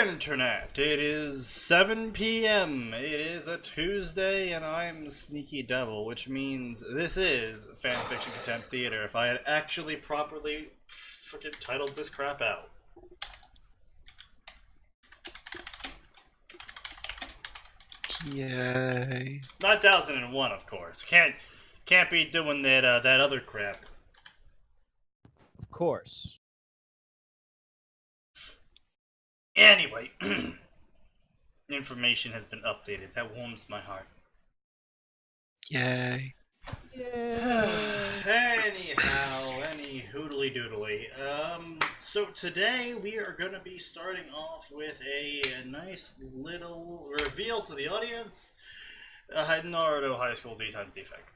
Internet! It is 7 p.m. It is a Tuesday, and I'm Sneaky Devil, which means this is Fanfiction Contempt Theater. If I had actually properly freaking titled this crap out. Yay. Not 1001, of course. Can't be doing that other crap. Of course. Anyway, information has been updated. That warms my heart. Yay. Anyhow, any hoodly doodly. So today we are going to be starting off with a nice little reveal to the audience. Naruto High School D times defect.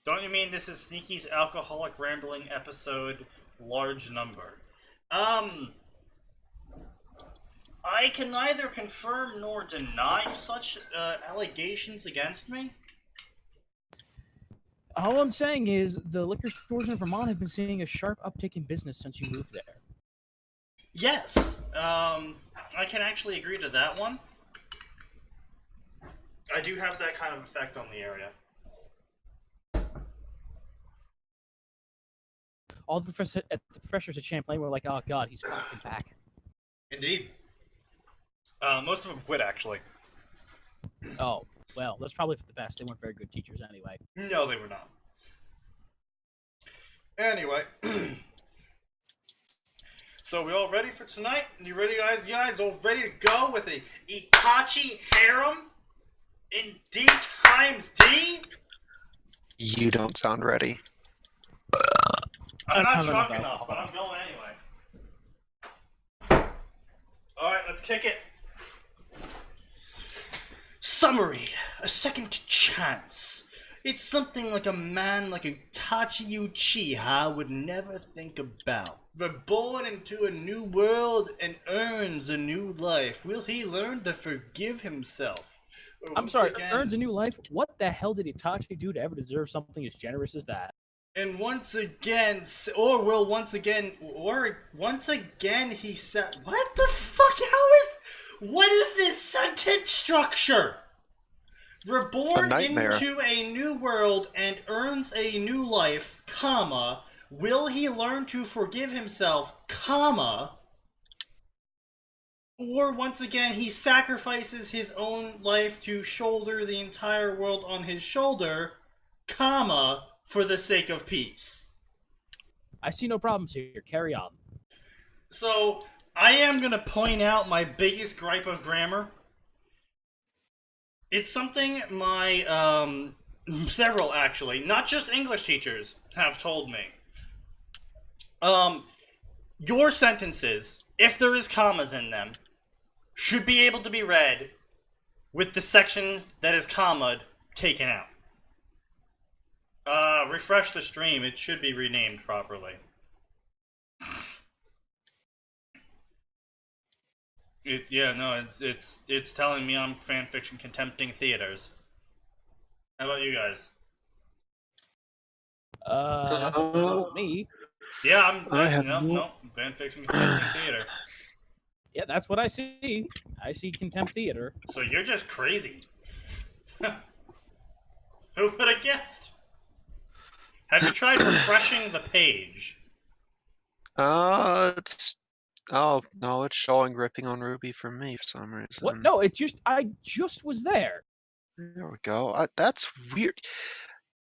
Don't you mean this is Sneaky's alcoholic rambling episode large number? I can neither confirm nor deny such allegations against me. All I'm saying is the liquor stores in Vermont have been seeing a sharp uptick in business since you moved there. Yes, I can actually agree to that one. I do have that kind of effect on the area. All the professors at Champlain were like, "Oh God, he's fucking back." Indeed. Most of them quit, actually. Oh, well, that's probably for the best. They weren't very good teachers anyway. No, they were not. Anyway. So, we all ready for tonight? You ready, guys? You guys all ready to go with a Itachi harem in D times D? You don't sound ready. I'm not drunk enough, but I'm going anyway. Alright, let's kick it. Summary. A second chance. It's something like a man like Itachi Uchiha would never think about. Reborn into a new world and earns a new life. Will he learn to forgive himself? I'm sorry, earns a new life? What the hell did Itachi do to ever deserve something as generous as that? And once again, he said, what the fuck, what is this sentence structure? Reborn into a new world and earns a new life, comma, will he learn to forgive himself, comma, or once again, he sacrifices his own life to shoulder the entire world on his shoulder, comma, for the sake of peace. I see no problems here. Carry on. So, I am going to point out my biggest gripe of grammar. It's something my, several actually, not just English teachers, have told me. Your sentences, if there is commas in them, should be able to be read with the section that is commaed taken out. Refresh the stream. It should be renamed properly. It's telling me I'm fanfiction contempting theaters. How about you guys? That's about me. Yeah, no, fanfiction contempting theater. Yeah, that's what I see. I see contempt theater. So you're just crazy. Who would have guessed? Have you tried refreshing the page? It's... Oh, no, it's showing ripping on Ruby for me for some reason. What? No, I just was there. There we go. That's weird.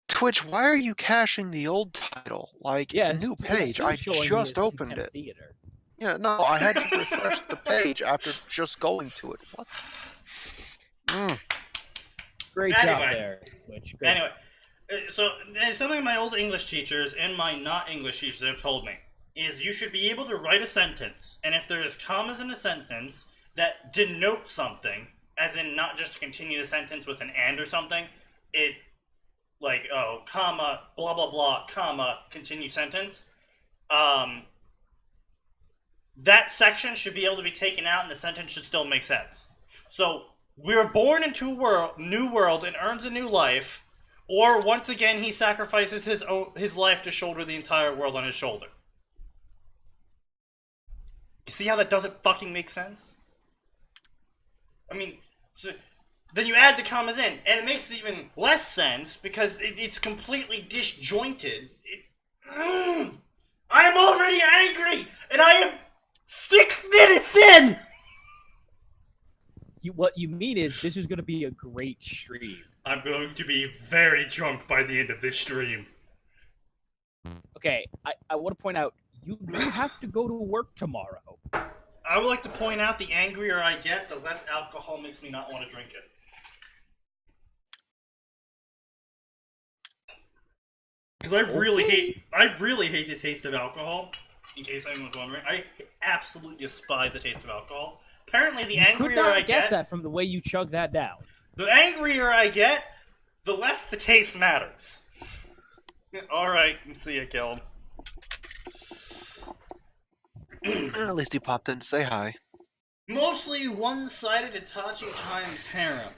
Twitch, why are you caching the old title? Like, it's a new page. I just opened it. Theater. Yeah, no, I had to refresh the page after just going to it. What? Great job there, Twitch. Great. Anyway, so something my old English teachers and my not English teachers have told me is you should be able to write a sentence, and if there is commas in a sentence that denote something, as in not just to continue the sentence with an and or something, it, like, oh, comma, blah, blah, blah, comma, continue sentence, that section should be able to be taken out and the sentence should still make sense. So, we're born into a new world and earns a new life, or once again he sacrifices his life to shoulder the entire world on his shoulder. You see how that doesn't fucking make sense? I mean, so then you add the commas in, and it makes even less sense because it's completely disjointed. I am already angry, and I am 6 minutes in! What you mean is, this is going to be a great stream. I'm going to be very drunk by the end of this stream. Okay, I want to point out, you have to go to work tomorrow. I would like to point out the angrier I get, the less alcohol makes me not want to drink it. Because I really hate the taste of alcohol. In case anyone's wondering, I absolutely despise the taste of alcohol. Apparently, the angrier I guess get, that from the way you chug that down. The angrier I get, the less the taste matters. All right, see ya, Gil. At least he popped in to say hi. Mostly one-sided Itachi times harem.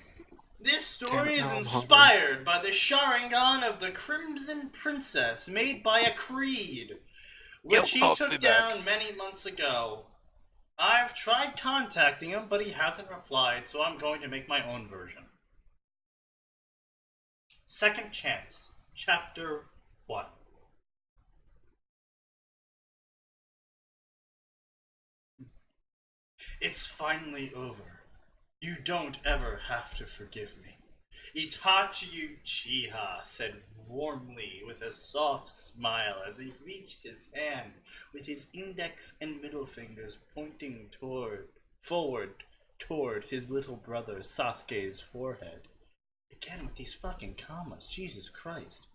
This story is inspired by the Sharingan of the Crimson Princess, made by a Creed, which he took down many months ago. I've tried contacting him, but he hasn't replied, so I'm going to make my own version. Second Chance, Chapter 1. It's finally over. You don't ever have to forgive me. Itachi Uchiha said warmly with a soft smile as he reached his hand with his index and middle fingers pointing forward toward his little brother Sasuke's forehead. Again with these fucking commas, Jesus Christ.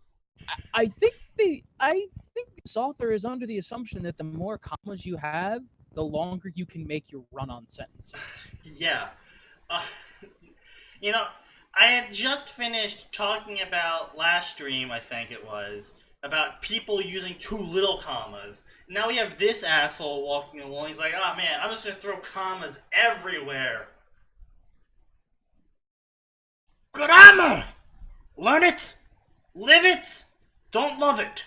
I think this author is under the assumption that the more commas you have, the longer you can make your run-on sentences. Yeah. You know, I had just finished talking about last stream, I think it was, about people using too little commas. Now we have this asshole walking along. He's like, oh man, I'm just going to throw commas everywhere. Grammar! Learn it! Live it! Don't love it!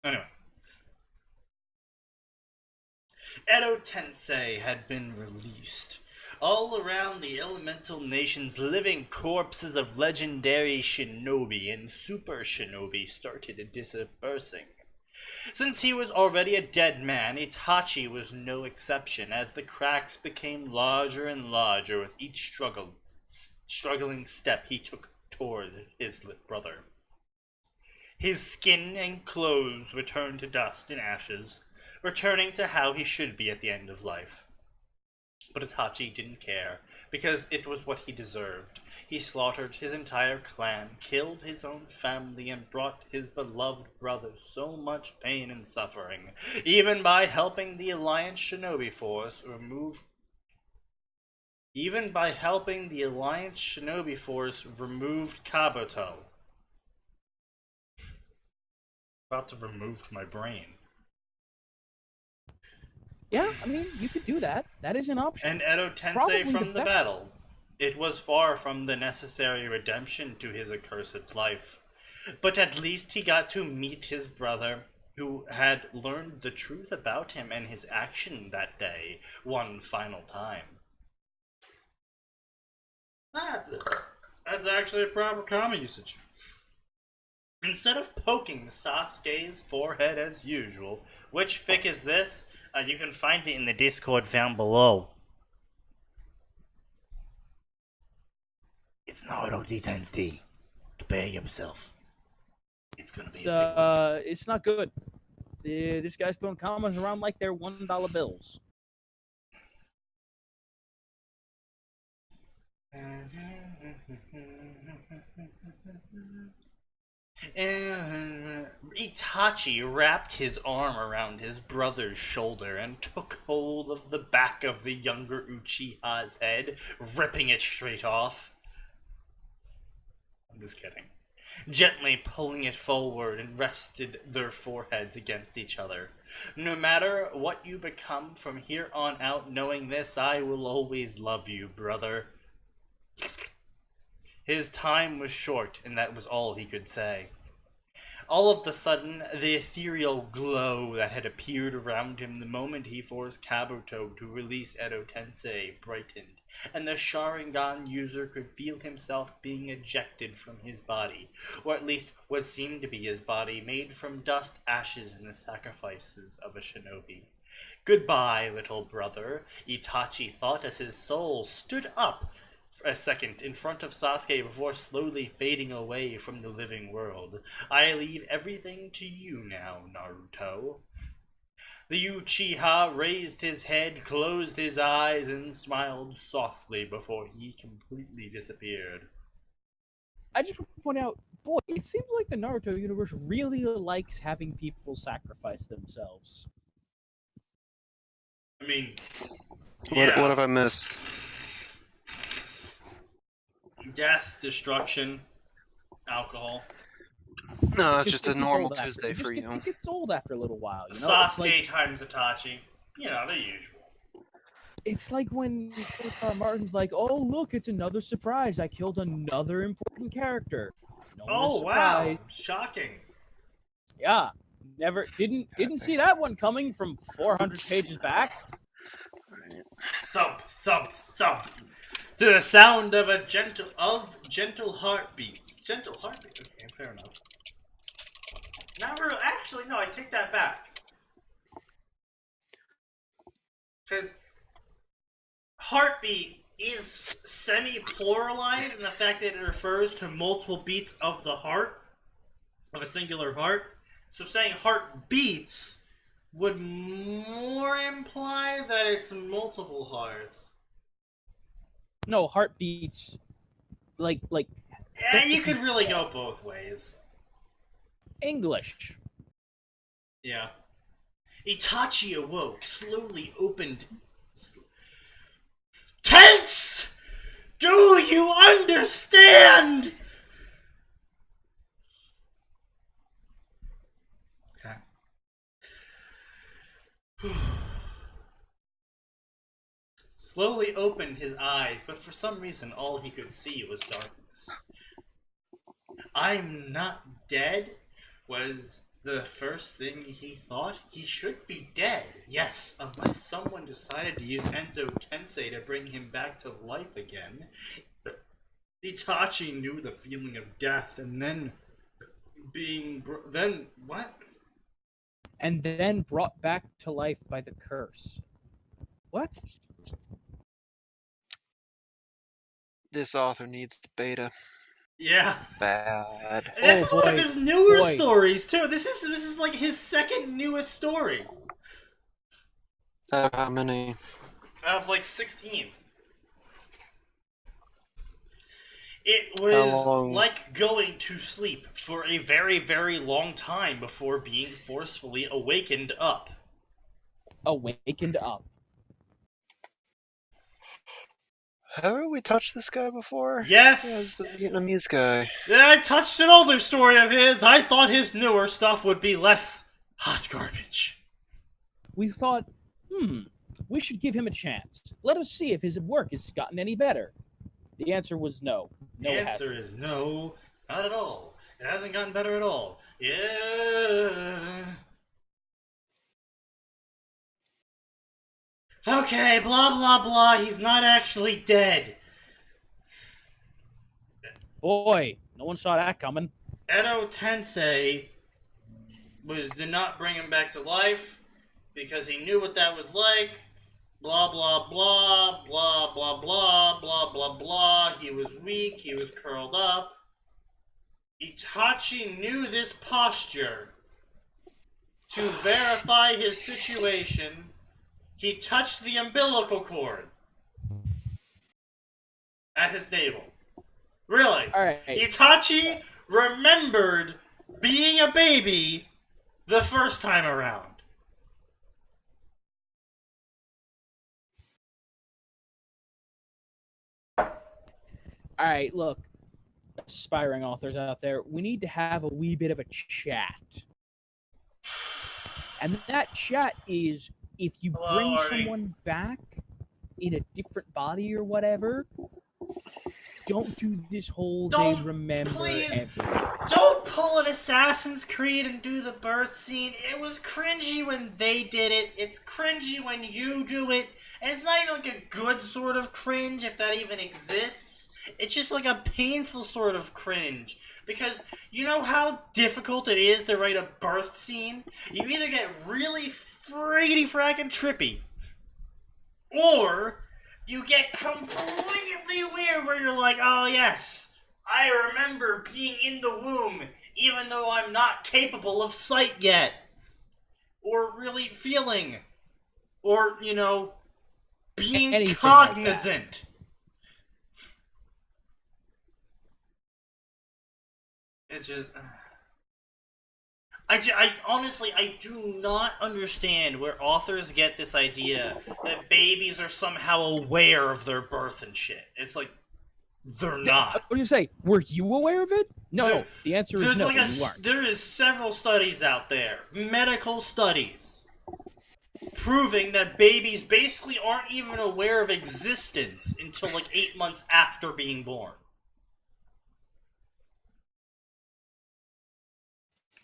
Anyway. Edo Tensei had been released. All around the elemental nations, living corpses of legendary shinobi and super shinobi started dispersing. Since he was already a dead man, Itachi was no exception, as the cracks became larger and larger with each struggling step he took toward his brother. His skin and clothes returned to dust and ashes, returning to how he should be at the end of life. But Itachi didn't care, because it was what he deserved. He slaughtered his entire clan, killed his own family, and brought his beloved brother so much pain and suffering, even by helping the Alliance Shinobi Force remove removed Kabuto. About to remove my brain. Yeah, I mean, you could do that. That is an option. And Edo Tensei from the battle. It was far from the necessary redemption to his accursed life. But at least he got to meet his brother, who had learned the truth about him and his action that day, one final time. That's it. That's actually a proper comma usage. Instead of poking Sasuke's forehead as usual, which fic is this? You can find it in the Discord found below. It's Naruto D times D. Prepare yourself. It's gonna be a big one. It's not good. This guy's throwing commas around like they're $1 bills. Itachi wrapped his arm around his brother's shoulder and took hold of the back of the younger Uchiha's head, ripping it straight off. I'm just kidding. Gently pulling it forward and rested their foreheads against each other. No matter what you become from here on out, knowing this, I will always love you, brother. His time was short, and that was all he could say. All of the sudden, the ethereal glow that had appeared around him the moment he forced Kabuto to release Edo Tensei brightened, and the Sharingan user could feel himself being ejected from his body, or at least what seemed to be his body, made from dust, ashes, and the sacrifices of a shinobi. Goodbye, little brother, Itachi thought as his soul stood up for a second in front of Sasuke before slowly fading away from the living world. I leave everything to you now, Naruto. The Uchiha raised his head, closed his eyes, and smiled softly before he completely disappeared. I just want to point out, boy, it seems like the Naruto universe really likes having people sacrifice themselves. I mean, What have I missed? Death, destruction, alcohol. No, it's just a normal Tuesday for you. It gets old after a little while. You know? Sasuke times Itachi. You know, the usual. It's like when Martin's like, oh, look, it's another surprise. I killed another important character. No one is surprised. Wow. Shocking. Yeah. Didn't see that one coming from 400 pages back. Thump, thump, thump. To the sound of gentle heartbeats. Gentle heartbeat. Okay, fair enough. Actually, no, I take that back. Because heartbeat is semi-pluralized in the fact that it refers to multiple beats of the heart, of a singular heart. So saying heart beats would more imply that it's multiple hearts. No, heartbeats. Like. Yeah, you could really go both ways. English. Yeah. Itachi awoke, slowly opened. Tense! Do you understand? Okay. Slowly opened his eyes, but for some reason all he could see was darkness. I'm not dead was the first thing he thought. He should be dead, yes, unless someone decided to use Endo Tensei to bring him back to life again. Itachi knew the feeling of death, and then what? And then brought back to life by the curse. What? This author needs beta. Yeah. Bad. This is one of his newer stories too. This is like his second newest story. How many? I have like 16. It was like going to sleep for a very, very long time before being forcefully awakened up. Awakened up. Haven't we touched this guy before? Yes! Yeah, the Vietnamese guy. I touched an older story of his. I thought his newer stuff would be less hot garbage. We thought, we should give him a chance. Let us see if his work has gotten any better. The answer was no. The answer is no, not at all. It hasn't gotten better at all. Yeah. Okay, blah blah blah, he's not actually dead. Boy, no one saw that coming. Edo Tensei did not bring him back to life because he knew what that was like. Blah blah blah, blah blah blah, blah blah blah. He was weak, he was curled up. Itachi knew this posture. To verify his situation, he touched the umbilical cord at his navel. Really? Alright. Itachi remembered being a baby the first time around. Alright, look, aspiring authors out there, we need to have a wee bit of a chat. And that chat is, if you bring someone back in a different body or whatever, don't do this whole Don't, they remember please, everything. Don't pull an Assassin's Creed and do the birth scene. It was cringy when they did it. It's cringy when you do it. And it's not even like a good sort of cringe, if that even exists. It's just like a painful sort of cringe. Because you know how difficult it is to write a birth scene? You either get really friggity frackin' trippy, or you get completely weird where you're like, oh yes, I remember being in the womb, even though I'm not capable of sight yet. Or really feeling. Or, you know, being Anything cognizant. It's just... I honestly, I do not understand where authors get this idea that babies are somehow aware of their birth and shit. It's like, they're not. What do you say? Were you aware of it? No. The answer is no, you weren't. There is several studies out there, medical studies, proving that babies basically aren't even aware of existence until like 8 months after being born.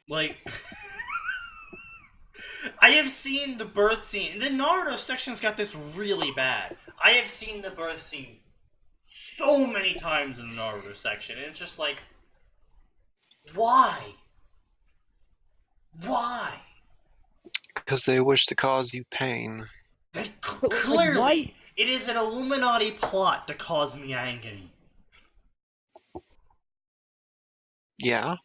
Like, I have seen the birth scene. The Naruto section's got this really bad. I have seen the birth scene so many times in the Naruto section, and it's just like, why? Why? Because they wish to cause you pain. They clearly, it is an Illuminati plot to cause me agony. Yeah.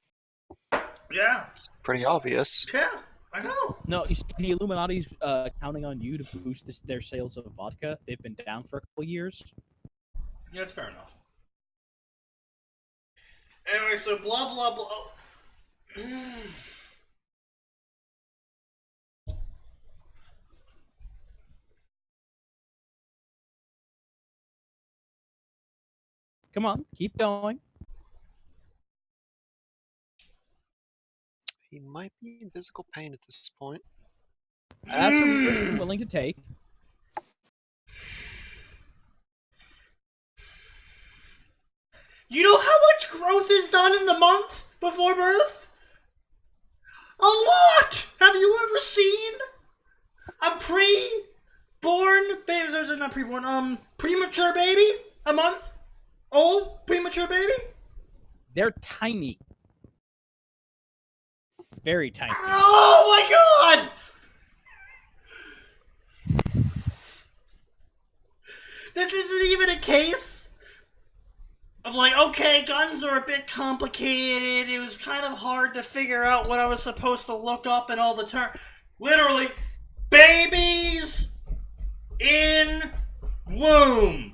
Yeah. Pretty obvious. Yeah, I know. No, you see, the Illuminati's counting on you to boost their sales of vodka. They've been down for a couple years. Yeah, that's fair enough. Anyway, so blah blah blah. Come on, keep going. He might be in physical pain at this point. That's a risk I'm willing to take. You know how much growth is done in the month before birth? A lot! Have you ever seen a pre-born baby? Not pre-born, premature baby? A month old premature baby? They're tiny. Very tiny. Oh my god! This isn't even a case of like, okay, guns are a bit complicated. It was kind of hard to figure out what I was supposed to look up and all the terms. Literally, babies in womb.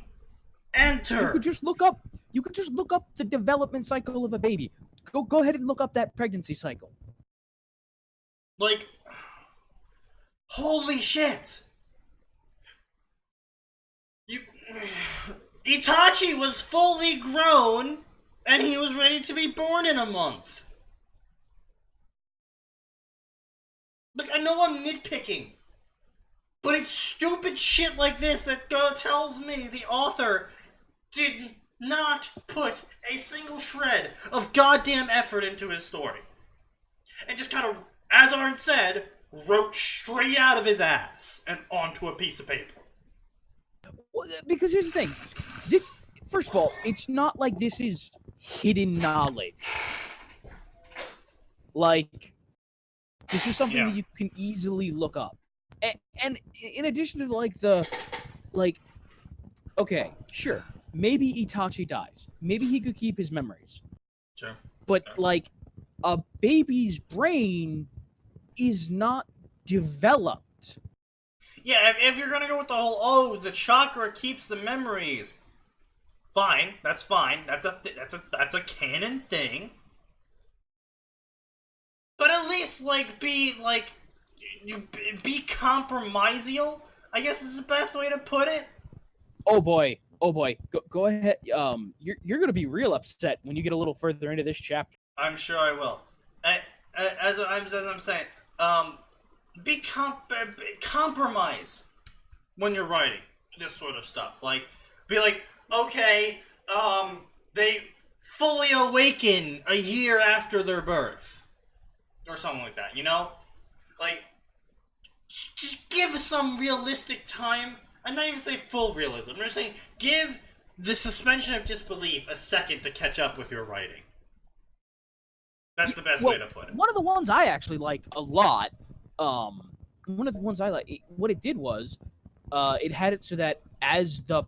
Enter. You could just look up. You could just look up the development cycle of a baby. Go ahead and look up that pregnancy cycle. Like, holy shit. Itachi was fully grown, and he was ready to be born in a month. Look, I know I'm nitpicking, but it's stupid shit like this that tells me the author did not put a single shred of goddamn effort into his story. And just kind of, as Arn said, wrote straight out of his ass and onto a piece of paper. Well, because here's the thing. This, first of all, it's not like this is hidden knowledge. Like, this is something that you can easily look up. And in addition to, okay, sure, maybe Itachi dies. Maybe he could keep his memories. Sure. But, a baby's brain is not developed. Yeah, if you're gonna go with the whole, the chakra keeps the memories, fine. That's fine. That's a canon thing. But at least be compromisal, I guess is the best way to put it. Oh boy. Go ahead. You're gonna be real upset when you get a little further into this chapter. I'm sure I will. As I'm saying, compromise when you're writing this sort of stuff. Like, be like, okay, they fully awaken a year after their birth. Or something like that, you know? Like, just give some realistic time. I'm not even saying full realism. I'm just saying give the suspension of disbelief a second to catch up with your writing. That's the best way to put it. One of the ones I actually liked a lot, one of the ones I liked, what it did was, it had it so that as in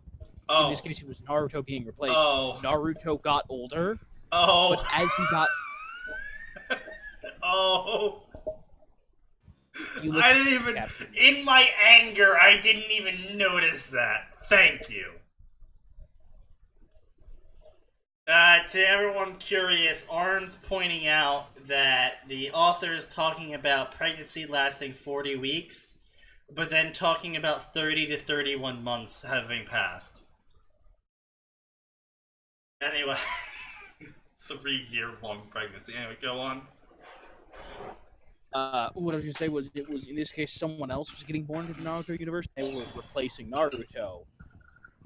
this case it was Naruto being replaced, Naruto got older, but as he got... I didn't even... In my anger, I didn't even notice that. Thank you. To everyone curious, Arn's pointing out that the author is talking about pregnancy lasting 40 weeks, but then talking about 30 to 31 months having passed. Anyway, 3-year-long pregnancy. Anyway, go on. What I was going to say was, it was, in this case, someone else was getting born to the Naruto universe. They were replacing Naruto.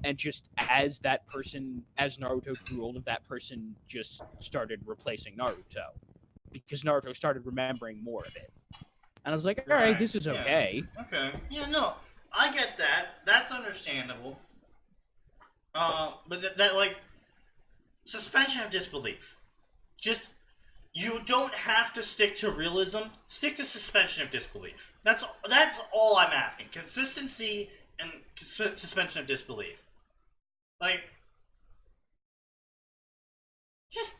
And just as Naruto grew older, that person just started replacing Naruto. Because Naruto started remembering more of it. And I was like, alright, this is okay. Okay. Yeah, no, I get that. That's understandable. But that like, suspension of disbelief. Just... You don't have to stick to realism. Stick to suspension of disbelief. That's all I'm asking. Consistency and suspension of disbelief. Like, just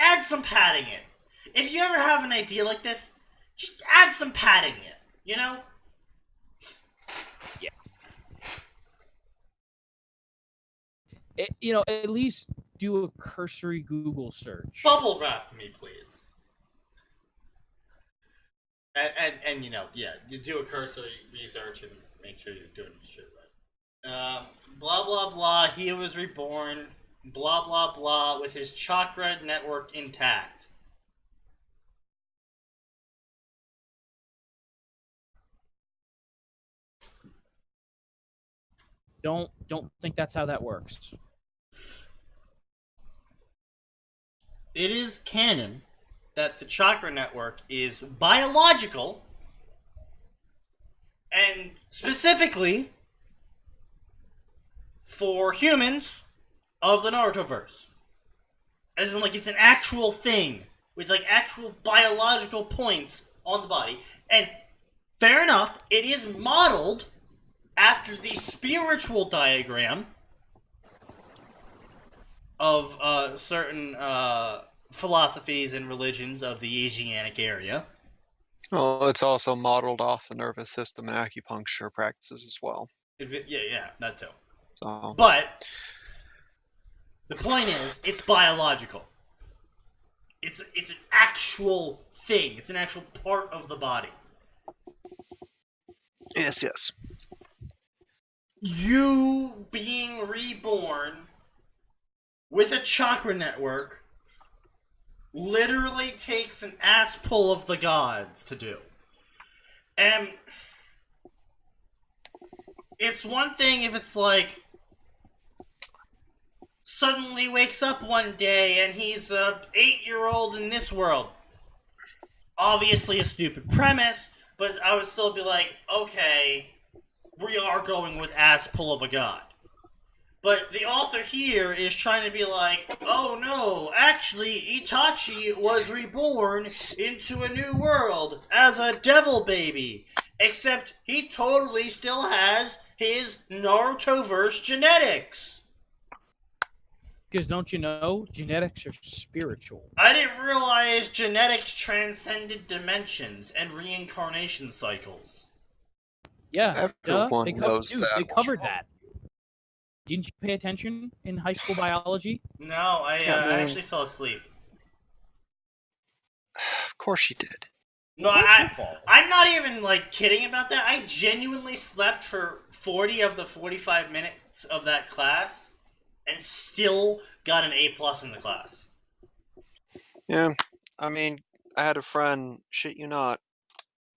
add some padding in. If you ever have an idea like this, just add some padding in. You know? Yeah. At least do a cursory Google search. Bubble wrap me, please. And you do a cursory research and make sure you're doing your shit right. Blah blah blah. He was reborn. Blah blah blah. With his chakra network intact. Don't think that's how that works. It is canon that the chakra network is biological, and specifically for humans of the Narutoverse. As in, like, it's an actual thing with, like, actual biological points on the body. And fair enough, it is modeled after the spiritual diagram of certain philosophies and religions of the Asiatic area. Well, it's also modeled off the nervous system and acupuncture practices as well. Yeah, that too. So. But the point is, it's biological. It's an actual thing. It's an actual part of the body. Yes. You being reborn with a chakra network literally takes an ass pull of the gods to do. And it's one thing if it's like suddenly wakes up one day and he's a 8-year-old in this world. Obviously a stupid premise, but I would still be like, okay, we are going with ass pull of a god. But the author here is trying to be like, oh no, actually Itachi was reborn into a new world as a devil baby. Except he totally still has his Narutoverse genetics. Because don't you know, genetics are spiritual. I didn't realize genetics transcended dimensions and reincarnation cycles. Yeah, everyone knows that. They covered that. Didn't you pay attention in high school biology? No, I actually fell asleep. Of course you did. No, I'm not even, like, kidding about that. I genuinely slept for 40 of the 45 minutes of that class and still got an A+ in the class. Yeah, I mean, I had a friend, shit you not,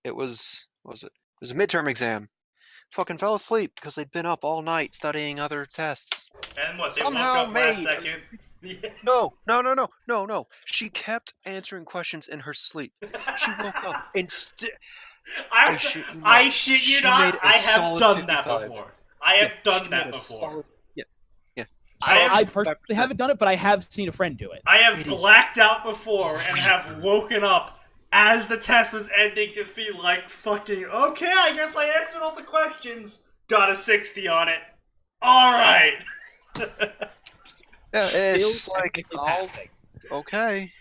it was a midterm exam. Fucking fell asleep because they'd been up all night studying other tests. And what, they somehow woke up last second? No. She kept answering questions in her sleep. She woke up and I shit you not, I have done that 55. before. I have done that before. Yeah. I personally haven't done it, but I have seen a friend do it. I have blacked out before and have woken up as the test was ending, just be like, fucking, okay, I guess I answered all the questions. Got a 60 on it. Alright. Yeah, Still it's like, okay,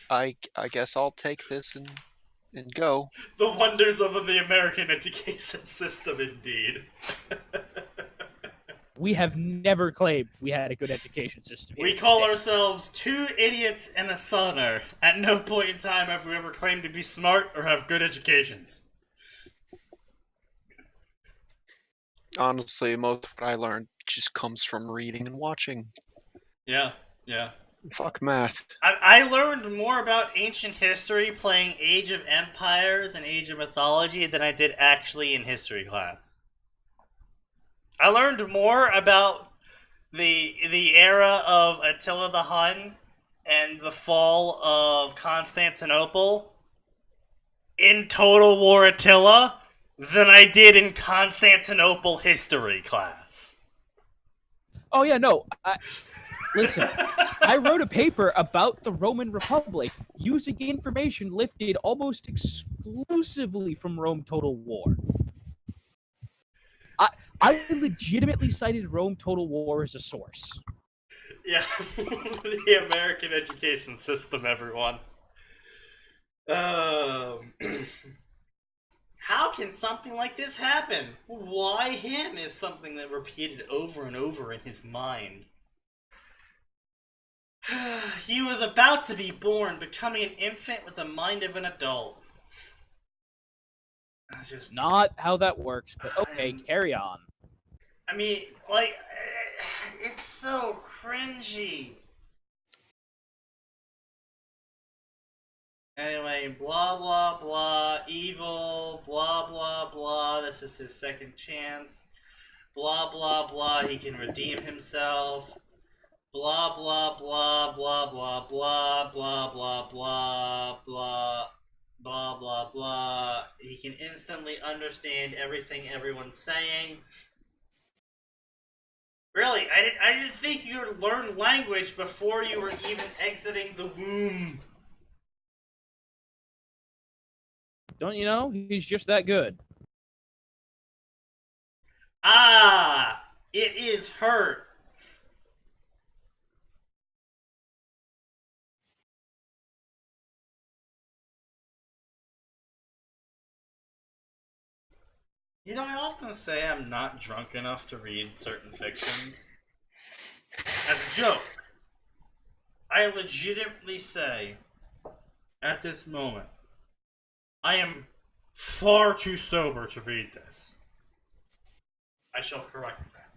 I guess I'll take this and go. The wonders of the American education system, indeed. We have never claimed we had a good education system. We call ourselves two idiots and a Suthner. At no point in time have we ever claimed to be smart or have good educations. Honestly, most of what I learned just comes from reading and watching. Yeah. Fuck math. I learned more about ancient history playing Age of Empires and Age of Mythology than I did actually in history class. I learned more about the era of Attila the Hun and the fall of Constantinople in Total War Attila than I did in Constantinople history class. Oh yeah, no. Listen, I wrote a paper about the Roman Republic using information lifted almost exclusively from Rome Total War. I legitimately cited Rome Total War as a source. Yeah, the American education system, everyone. How can something like this happen? Why him is something that repeated over and over in his mind. He was about to be born, becoming an infant with the mind of an adult. Just not how that works, but okay, carry on. I mean, like, it's so cringy. Anyway, blah blah blah, evil, blah blah blah, this is his second chance. Blah blah blah, he can redeem himself. Blah blah blah blah blah blah blah blah blah blah blah blah blah. He can instantly understand everything everyone's saying. Really, I didn't think you would learn language before you were even exiting the womb. Don't you know? He's just that good. Ah, it is hurt. You know, I often say I'm not drunk enough to read certain fictions. As a joke. I legitimately say, at this moment, I am far too sober to read this. I shall correct that.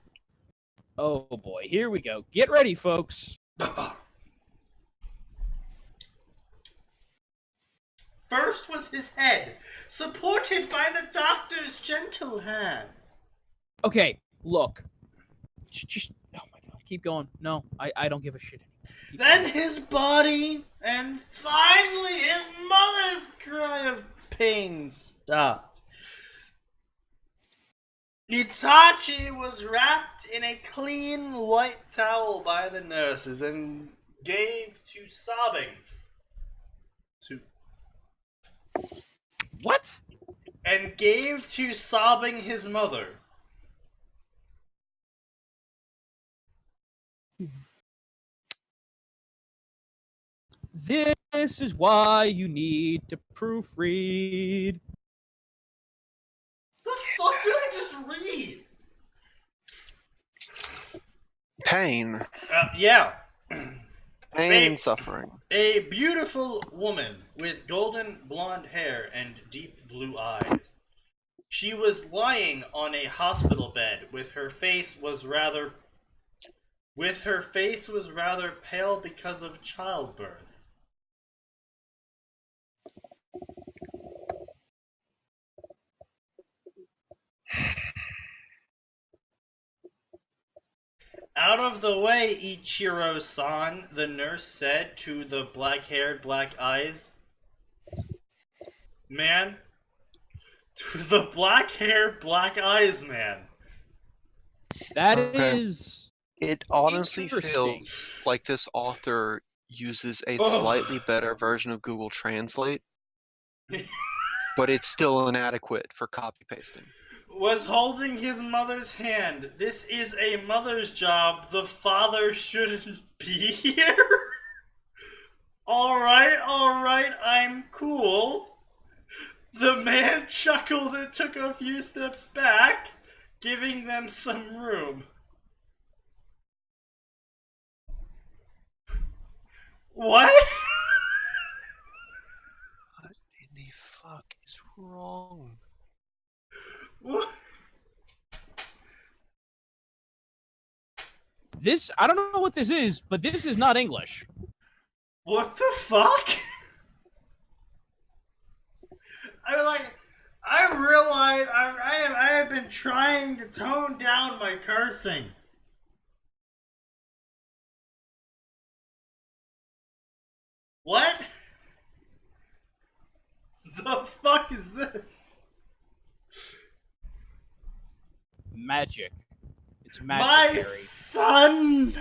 Oh boy, here we go. Get ready, folks. First was his head, supported by the doctor's gentle hand. Okay, look. Just, oh my god, keep going. No, I don't give a shit. Then his body, and finally his mother's cry of pain stopped. Itachi was wrapped in a clean white towel by the nurses and gave to sobbing. What? And gave to sobbing his mother. This is why you need to proofread. The fuck did I just read? Pain. Yeah. Pain, suffering. A beautiful woman with golden blonde hair and deep blue eyes. She was lying on a hospital bed with her face was rather pale because of childbirth. Out of the way, Ichiro-san, the nurse said to the black-haired, black eyes man. To the black-haired, black eyes man. That is. It honestly feels like this author uses a slightly better version of Google Translate, but it's still inadequate for copy pasting. Was holding his mother's hand. This is a mother's job. The father shouldn't be here. Alright, I'm cool. The man chuckled and took a few steps back, giving them some room. What? What in the fuck is wrong? What? This, I don't know what this is, but this is not English. What the fuck? I realize I have been trying to tone down my cursing. What? The fuck is this? Magic. It's magic, My Harry. son!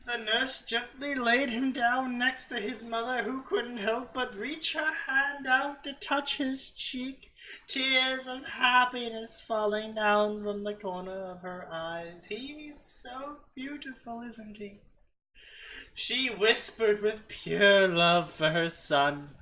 The nurse gently laid him down next to his mother, who couldn't help but reach her hand out to touch his cheek, tears of happiness falling down from the corner of her eyes. He's so beautiful, isn't he? She whispered with pure love for her son.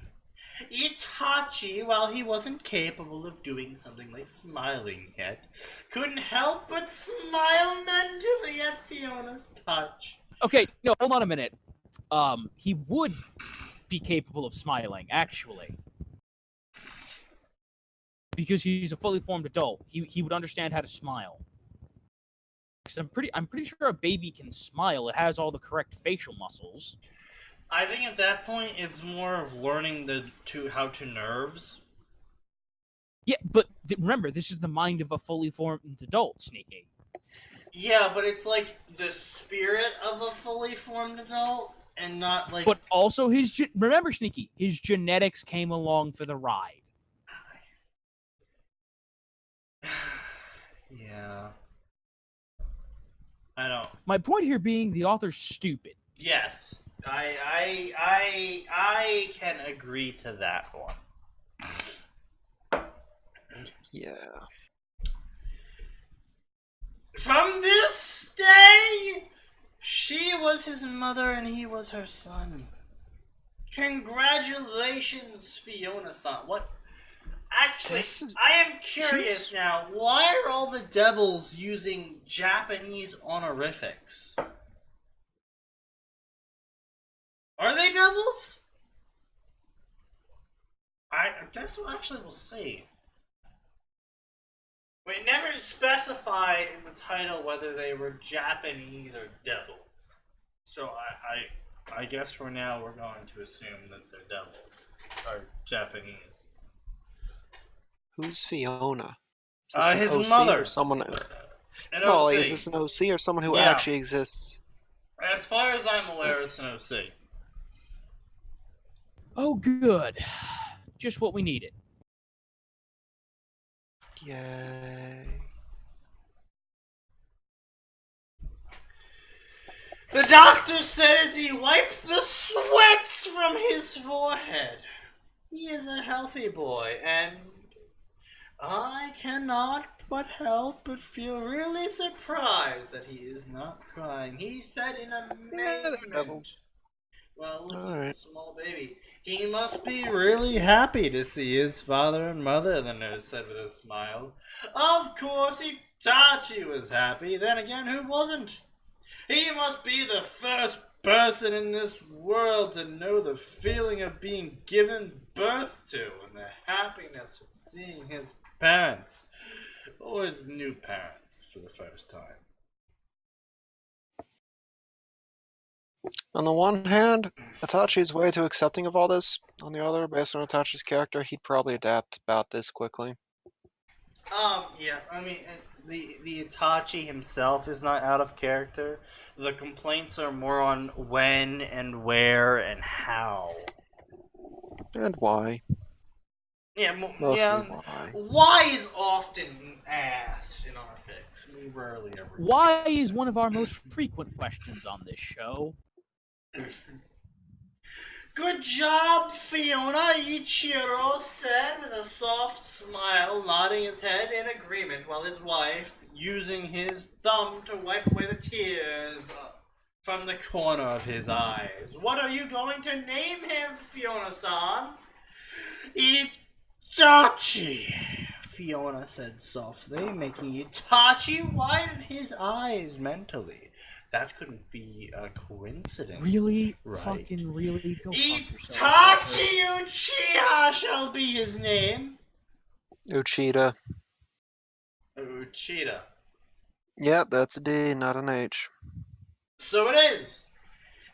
Itachi, while he wasn't capable of doing something like smiling yet, couldn't help but smile mentally at Fiona's touch. Okay, no, hold on a minute. He would be capable of smiling, actually. Because he's a fully formed adult. He would understand how to smile. Because I'm pretty sure a baby can smile. It has all the correct facial muscles. I think at that point it's more of learning how to nerves. Yeah, but remember, this is the mind of a fully formed adult, Sneaky. Yeah, but it's like the spirit of a fully formed adult, and not like. But also remember, Sneaky, his genetics came along for the ride. Yeah. I don't. My point here being the author's stupid. Yes, I can agree to that one. Yeah. From this day, she was his mother and he was her son. Congratulations, Fiona-san. What? Actually, I am curious now. Why are all the devils using Japanese honorifics? Are they devils? I guess we'll see. We never specified in the title whether they were Japanese or devils. So I guess for now we're going to assume that they're devils. Or Japanese. Who's Fiona? His OC mother. Or someone. An No, OC. is this an OC or someone who actually exists? As far as I'm aware, it's an OC. Oh, good. Just what we needed. Yay. The doctor said as he wiped the sweats from his forehead, "He is a healthy boy, and I cannot but help but feel really surprised that he is not crying." He said in amazement. Well, look at the small baby. "He must be really happy to see his father and mother," the nurse said with a smile. Of course, Itachi was happy. Then again, who wasn't? He must be the first person in this world to know the feeling of being given birth to and the happiness of seeing his parents, or his new parents, for the first time. On the one hand, Itachi's way too accepting of all this. On the other, based on Itachi's character, he'd probably adapt about this quickly. Yeah, I mean, the Itachi himself is not out of character. The complaints are more on when and where and how. And why? Yeah, Mostly yeah. why. Why is often asked in our fix. We rarely ever. Why is one of our most frequent questions on this show. Good job, Fiona, Ichiro said with a soft smile, nodding his head in agreement while his wife, using his thumb to wipe away the tears from the corner of his eyes. What are you going to name him, Fiona-san? Itachi, Fiona said softly, making Itachi widen his eyes mentally. That couldn't be a coincidence. Really? Right. Fucking really? Go fuck yourself. Itachi Uchiha shall be his name. Uchida. Uchida. Yep, that's a D, not an H. So it is.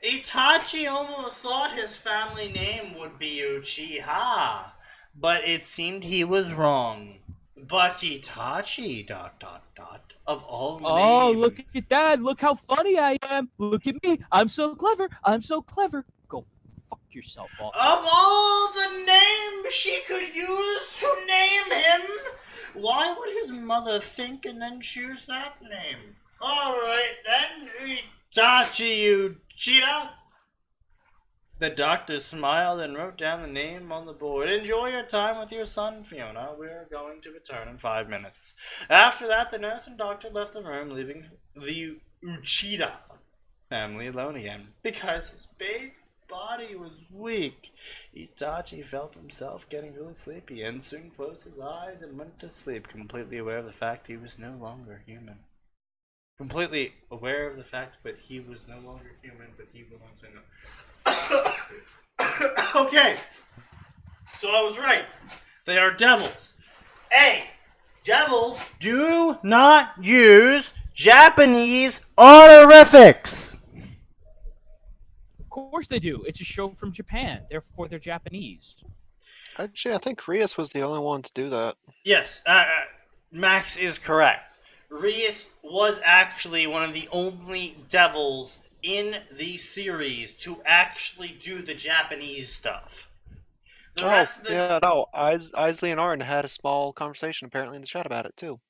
Itachi almost thought his family name would be Uchiha, but it seemed he was wrong. But Itachi, ... of all names. Oh, look at that. Look how funny I am. Look at me. I'm so clever. I'm so clever. Go fuck yourself off. Of all the names she could use to name him, why would his mother think and then choose that name? Alright then, Itachi Uchida. The doctor smiled and wrote down the name on the board. Enjoy your time with your son, Fiona. We're going to return in 5 minutes. After that, the nurse and doctor left the room, leaving the Uchida family alone again. Because his baby body was weak, Itachi felt himself getting really sleepy and soon closed his eyes and went to sleep, completely aware of the fact he was no longer human. Completely aware of the fact that he was no longer human, but he belongs in Okay, so I was right. They are devils. A. Devils do not use Japanese honorifics. Of course they do. It's a show from Japan. Therefore, they're Japanese. Actually, I think Rias was the only one to do that. Yes, Max is correct. Rias was actually one of the only devils in the series to actually do the Japanese stuff. The rest of the... yeah, no. Isley and Arden had a small conversation apparently in the chat about it too.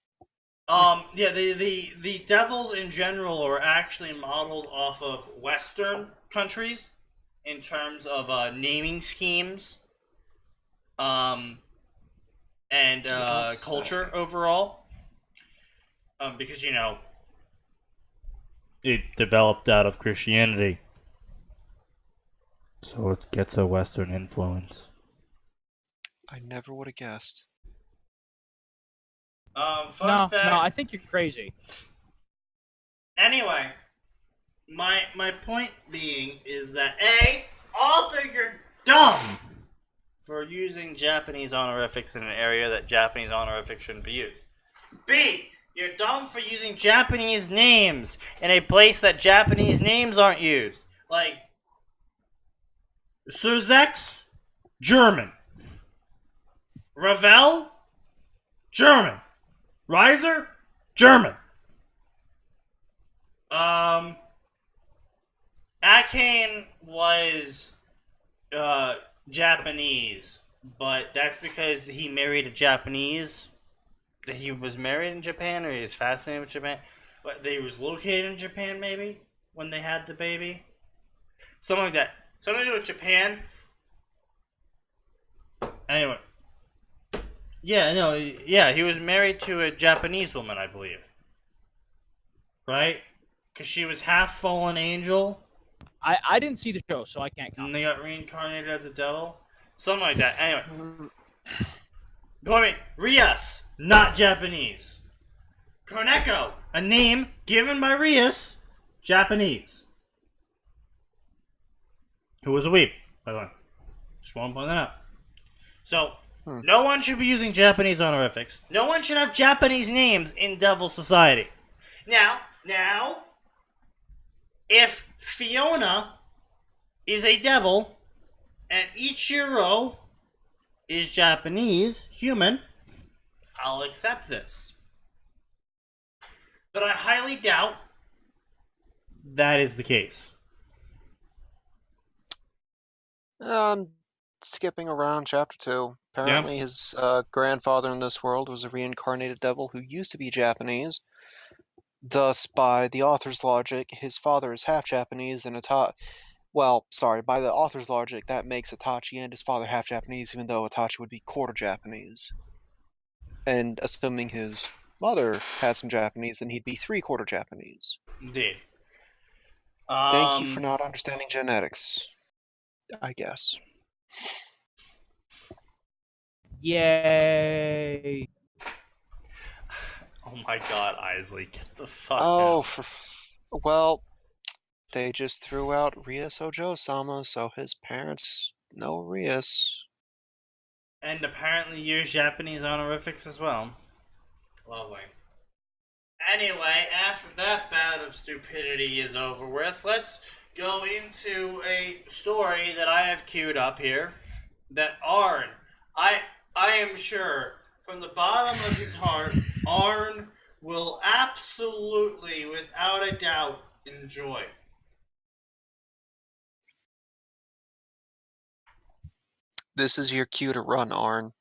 Yeah, the devils in general are actually modeled off of Western countries in terms of naming schemes, and culture overall. Because you know, it developed out of Christianity, so it gets a Western influence. I never would have guessed. Fun fact. No, I think you're crazy. Anyway, my point being is that A, author, you're dumb for using Japanese honorifics in an area that Japanese honorifics shouldn't be used. B, you're dumb for using Japanese names in a place that Japanese names aren't used. Like, Suzex, German. Ravel, German. Reiser, German. Atin was Japanese, but that's because he married a Japanese. He was married in Japan, or he was fascinated with Japan. But they was located in Japan, maybe, when they had the baby. Something like that. Something to do with Japan. Anyway. Yeah, he was married to a Japanese woman, I believe. Right? Because she was half fallen angel. I didn't see the show, so I can't comment. And they got reincarnated as a devil. Something like that. Anyway. Point me. Rias, not Japanese. Koneko, a name given by Rias, Japanese. Who was a weep, by the way. Just want to point that out. So, no one should be using Japanese honorifics. No one should have Japanese names in Devil Society. Now, if Fiona is a devil and Ichiro is Japanese, human, I'll accept this. But I highly doubt that is the case. Skipping around chapter 2. Apparently his grandfather in this world was a reincarnated devil who used to be Japanese. Thus, by the author's logic, his father is half Japanese and by the author's logic, that makes Itachi and his father half Japanese, even though Itachi would be quarter Japanese. And assuming his mother had some Japanese, then he'd be three-quarter Japanese. Indeed. Thank you for not understanding genetics, I guess. Yay! Oh my god, Isley, get the fuck out. Well, they just threw out Rias Ojo-sama, so his parents know Rias. And apparently use Japanese honorifics as well. Lovely. Anyway, after that bout of stupidity is over with, let's go into a story that I have queued up here. That Arn, I am sure, from the bottom of his heart, Arn will absolutely, without a doubt, enjoy. This is your cue to run, Arn.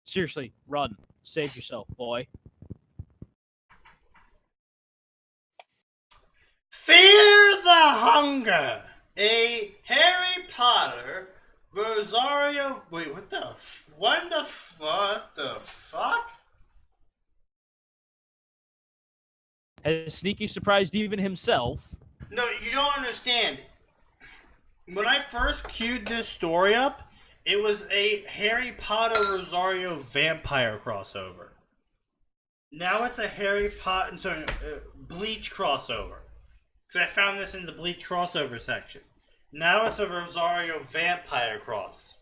Seriously, run. Save yourself, boy. Fear the Hunger! A Harry Potter Rosario... Wait, what the fuck? Has Sneaky surprised even himself? No, you don't understand. When I first queued this story up, it was a Harry Potter Rosario vampire crossover. Now it's a Bleach crossover. Because I found this in the Bleach crossover section. Now it's a Rosario vampire cross.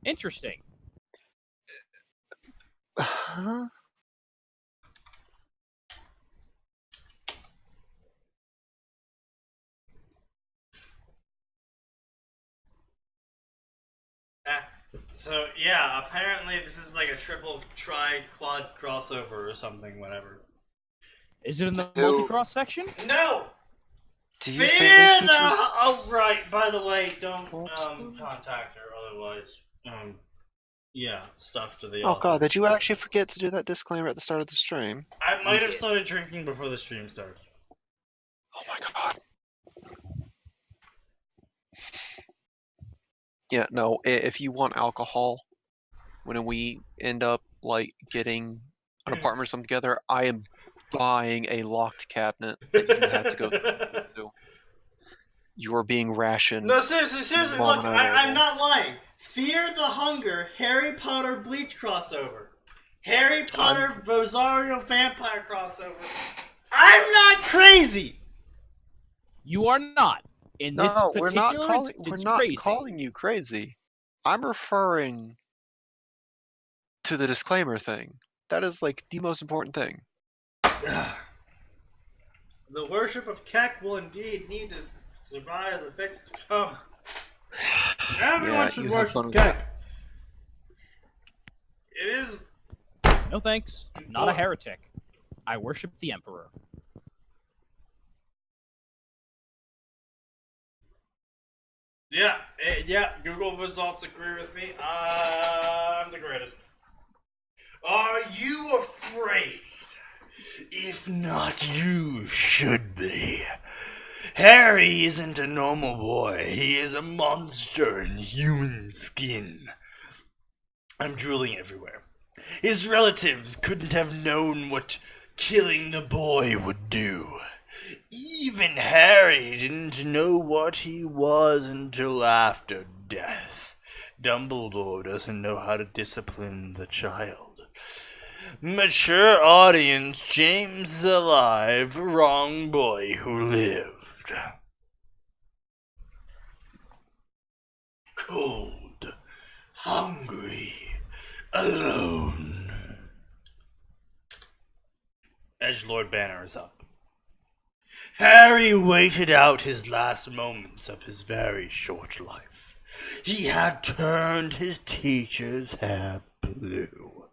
Interesting. Huh? So, yeah, apparently this is like a triple, quad crossover or something, whatever. Is it in the multi-cross section? No! Do you Fear think the... Oh, right, by the way, don't contact her, otherwise, stuff to the Oh author. god, did you actually forget to do that disclaimer at the start of the stream? I might have started drinking before the stream started. Oh my god. Yeah, no, if you want alcohol, when we end up, like, getting an apartment or something together, I am buying a locked cabinet that you have to go through. You are being rationed. No, seriously, look, I'm not lying. Fear the Hunger, Harry Potter Bleach crossover. Harry Potter Rosario vampire crossover. I'm not crazy! You are not. In this particular instance, we're not crazy. calling you crazy. I'm referring to the disclaimer thing. That is, like, the most important thing. The worship of Keck will indeed need to survive the fix to come. Everyone should worship Keck. It is... No thanks. Not a heretic. I worship the Emperor. Yeah, Google results agree with me. I'm the greatest. Are you afraid? If not, you should be. Harry isn't a normal boy. He is a monster in human skin. I'm drooling everywhere. His relatives couldn't have known what killing the boy would do. Even Harry didn't know what he was until after death. Dumbledore doesn't know how to discipline the child. Mature audience, James is alive, wrong boy who lived. Cold, hungry, alone. Edgelord banner is up. Harry waited out his last moments of his very short life. He had turned his teacher's hair blue.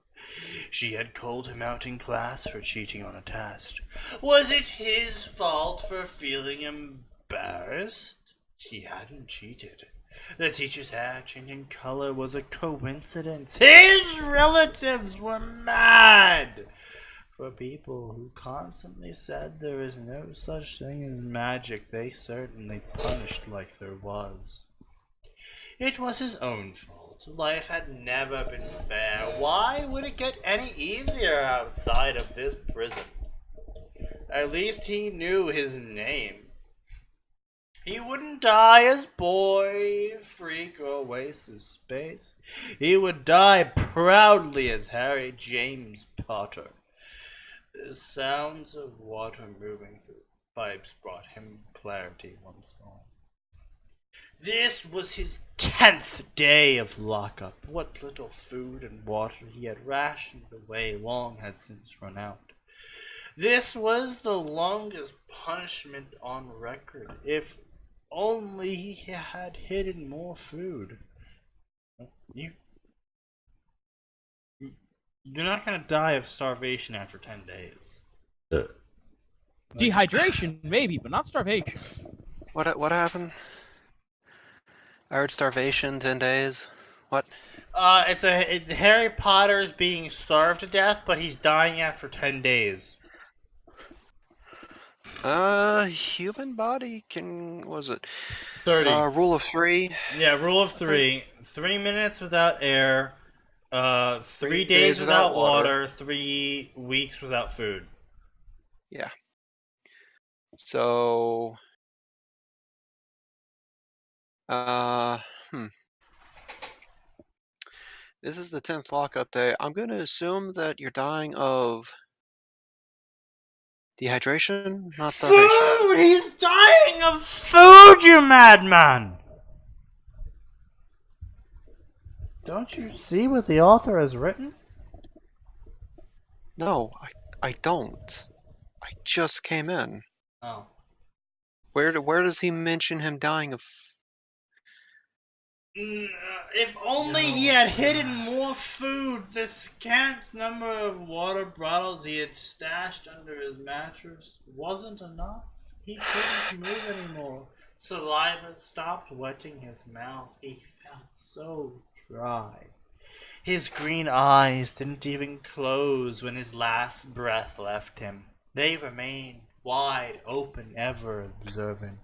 She had called him out in class for cheating on a test. Was it his fault for feeling embarrassed? He hadn't cheated. The teacher's hair changing color was a coincidence. His relatives were mad. For people who constantly said there is no such thing as magic, they certainly punished like there was. It was his own fault. Life had never been fair. Why would it get any easier outside of this prison? At least he knew his name. He wouldn't die as boy, freak, or waste of space. He would die proudly as Harry James Potter. The sounds of water moving through pipes brought him clarity once more. This was his 10th day of lockup. What little food and water he had rationed away long had since run out. This was the longest punishment on record. If only he had hidden more food. You're not gonna die of starvation after 10 days. Dehydration, maybe, but not starvation. What happened? I heard starvation, 10 days. What? Harry Potter's being starved to death, but he's dying after 10 days. Human body can, what was it? 30. Rule of 3. Yeah, rule of 3. 3 minutes without air, 3 days without water, 3 weeks without food. Yeah. So, this is the 10th lockup day. I'm going to assume that you're dying of dehydration, not starvation. Food! He's dying of food, you madman! Don't you see what the author has written? No, I don't. I just came in. Oh. Where does he mention him dying of? If only he had hidden more food. The scant number of water bottles he had stashed under his mattress wasn't enough. He couldn't move anymore. Saliva stopped wetting his mouth. He felt so dry. His green eyes didn't even close when his last breath left him. They remained wide open, ever observant.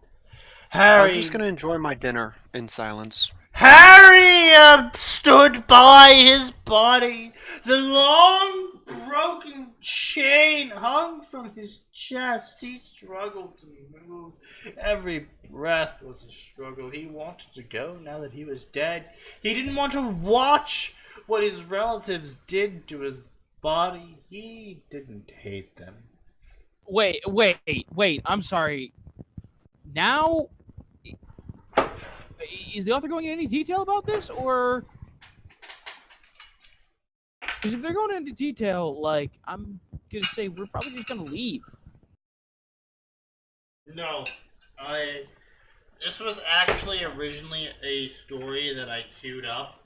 Harry... I'm just gonna enjoy my dinner in silence. Harry stood by his body. The long, broken chain hung from his chest. He struggled to move. Every breath was a struggle. He wanted to go now that he was dead. He didn't want to watch what his relatives did to his body. He didn't hate them. Wait, I'm sorry. Now, is the author going into any detail about this, or... Because if they're going into detail, like, I'm gonna say we're probably just gonna leave. No, this was actually originally a story that I queued up,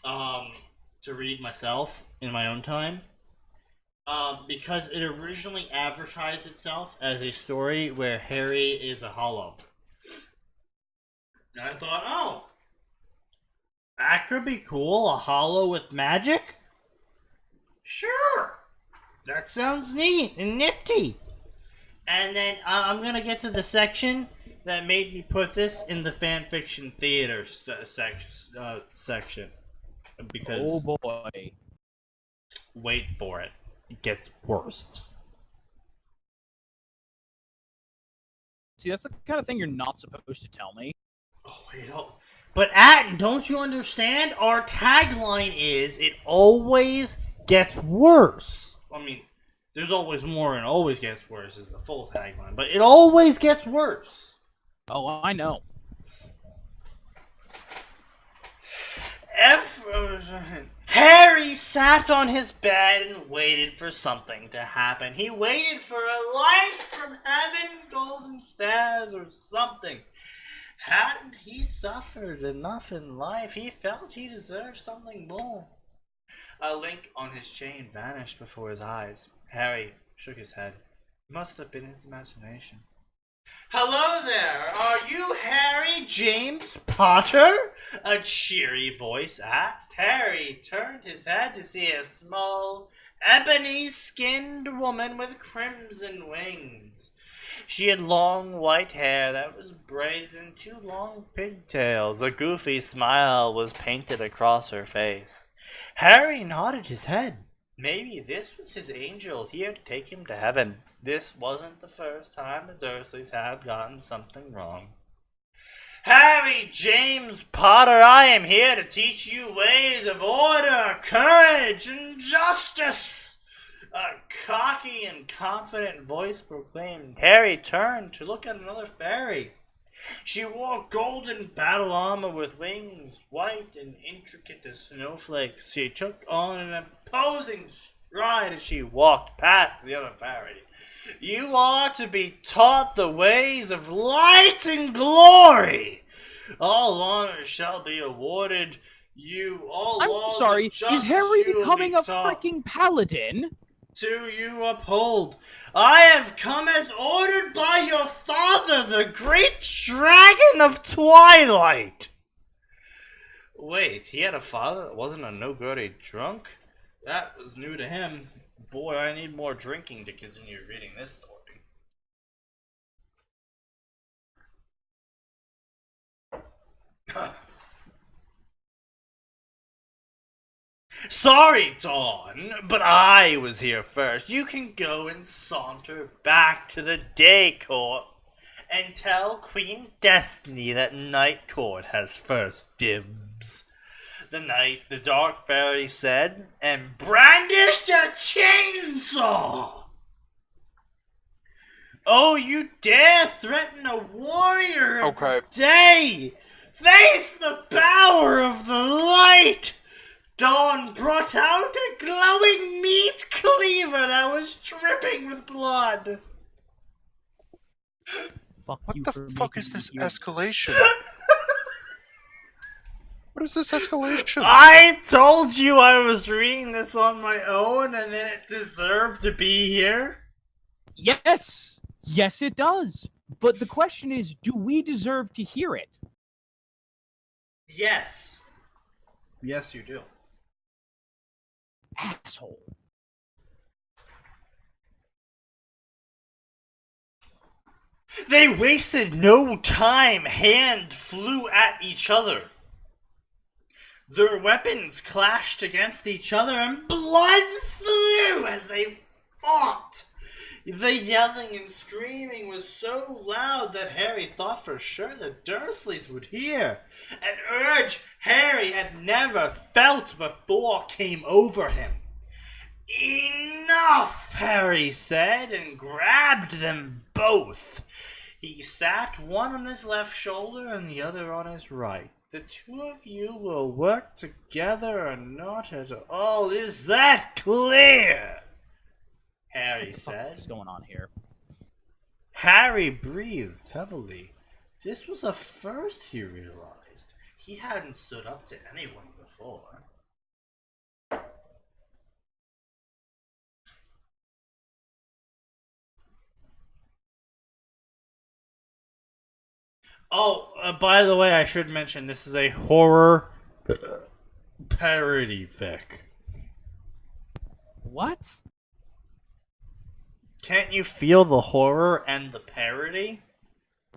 to read myself in my own time. Because it originally advertised itself as a story where Harry is a hollow. And I thought, oh, that could be cool, a hollow with magic? Sure, that sounds neat and nifty. And then I'm going to get to the section that made me put this in the fanfiction theater section. Because, oh boy. Wait for it. It gets worse. See, that's the kind of thing you're not supposed to tell me. Oh, wait, but Atin, don't you understand? Our tagline is, it always gets worse. I mean, there's always more and always gets worse is the full tagline, but it always gets worse. Oh, I know. Harry sat on his bed and waited for something to happen. He waited for a light from heaven, golden stars, or something. Hadn't he suffered enough in life? He felt he deserved something more. A link on his chain vanished before his eyes. Harry shook his head. It must have been his imagination. Hello there! Are you Harry James Potter? A cheery voice asked. Harry turned his head to see a small, ebony-skinned woman with crimson wings. She had long white hair that was braided in 2 long pigtails. A goofy smile was painted across her face. Harry nodded his head. Maybe this was his angel here to take him to heaven. This wasn't the first time the Dursleys had gotten something wrong. Harry James Potter, I am here to teach you ways of order, courage, and justice. A cocky and confident voice proclaimed. Harry turned to look at another fairy. She wore golden battle armor with wings white and intricate as snowflakes. She took on an imposing stride as she walked past the other fairy. You are to be taught the ways of light and glory. All honors shall be awarded you. All I'm laws sorry, of justice is Harry you will becoming be a taught freaking paladin? to you uphold. I have come as ordered by your father, the great dragon of Twilight. Wait, he had a father that wasn't a no-goody drunk? That was new to him. Boy, I need more drinking to continue reading this story. Sorry, Dawn, but I was here first. You can go and saunter back to the day court and tell Queen Destiny that night court has first dibs. The dark fairy said, and brandished a chainsaw. Oh, you dare threaten a warrior of the day! Face the power of the light! Dawn brought out a glowing meat cleaver that was dripping with blood. Fuck What you the for fuck making is me this hear this. escalation? What is this escalation? I told you I was reading this on my own and then it deserved to be here. Yes! Yes, it does. But the question is, do we deserve to hear it? Yes. Yes, you do. Asshole. They wasted no time. Hand flew at each other. Their weapons clashed against each other and blood flew as they fought. The yelling and screaming was so loud that Harry thought for sure the Dursleys would hear. An urge Harry had never felt before came over him. Enough, Harry said, and grabbed them both. He sat one on his left shoulder and the other on his right. The two of you will work together or not at all. Is that clear? Harry said. What's going on here? Harry breathed heavily. This was a first, he realized. He hadn't stood up to anyone before. Oh, by the way, I should mention this is a horror parody fic. What? Can't you feel the horror and the parody?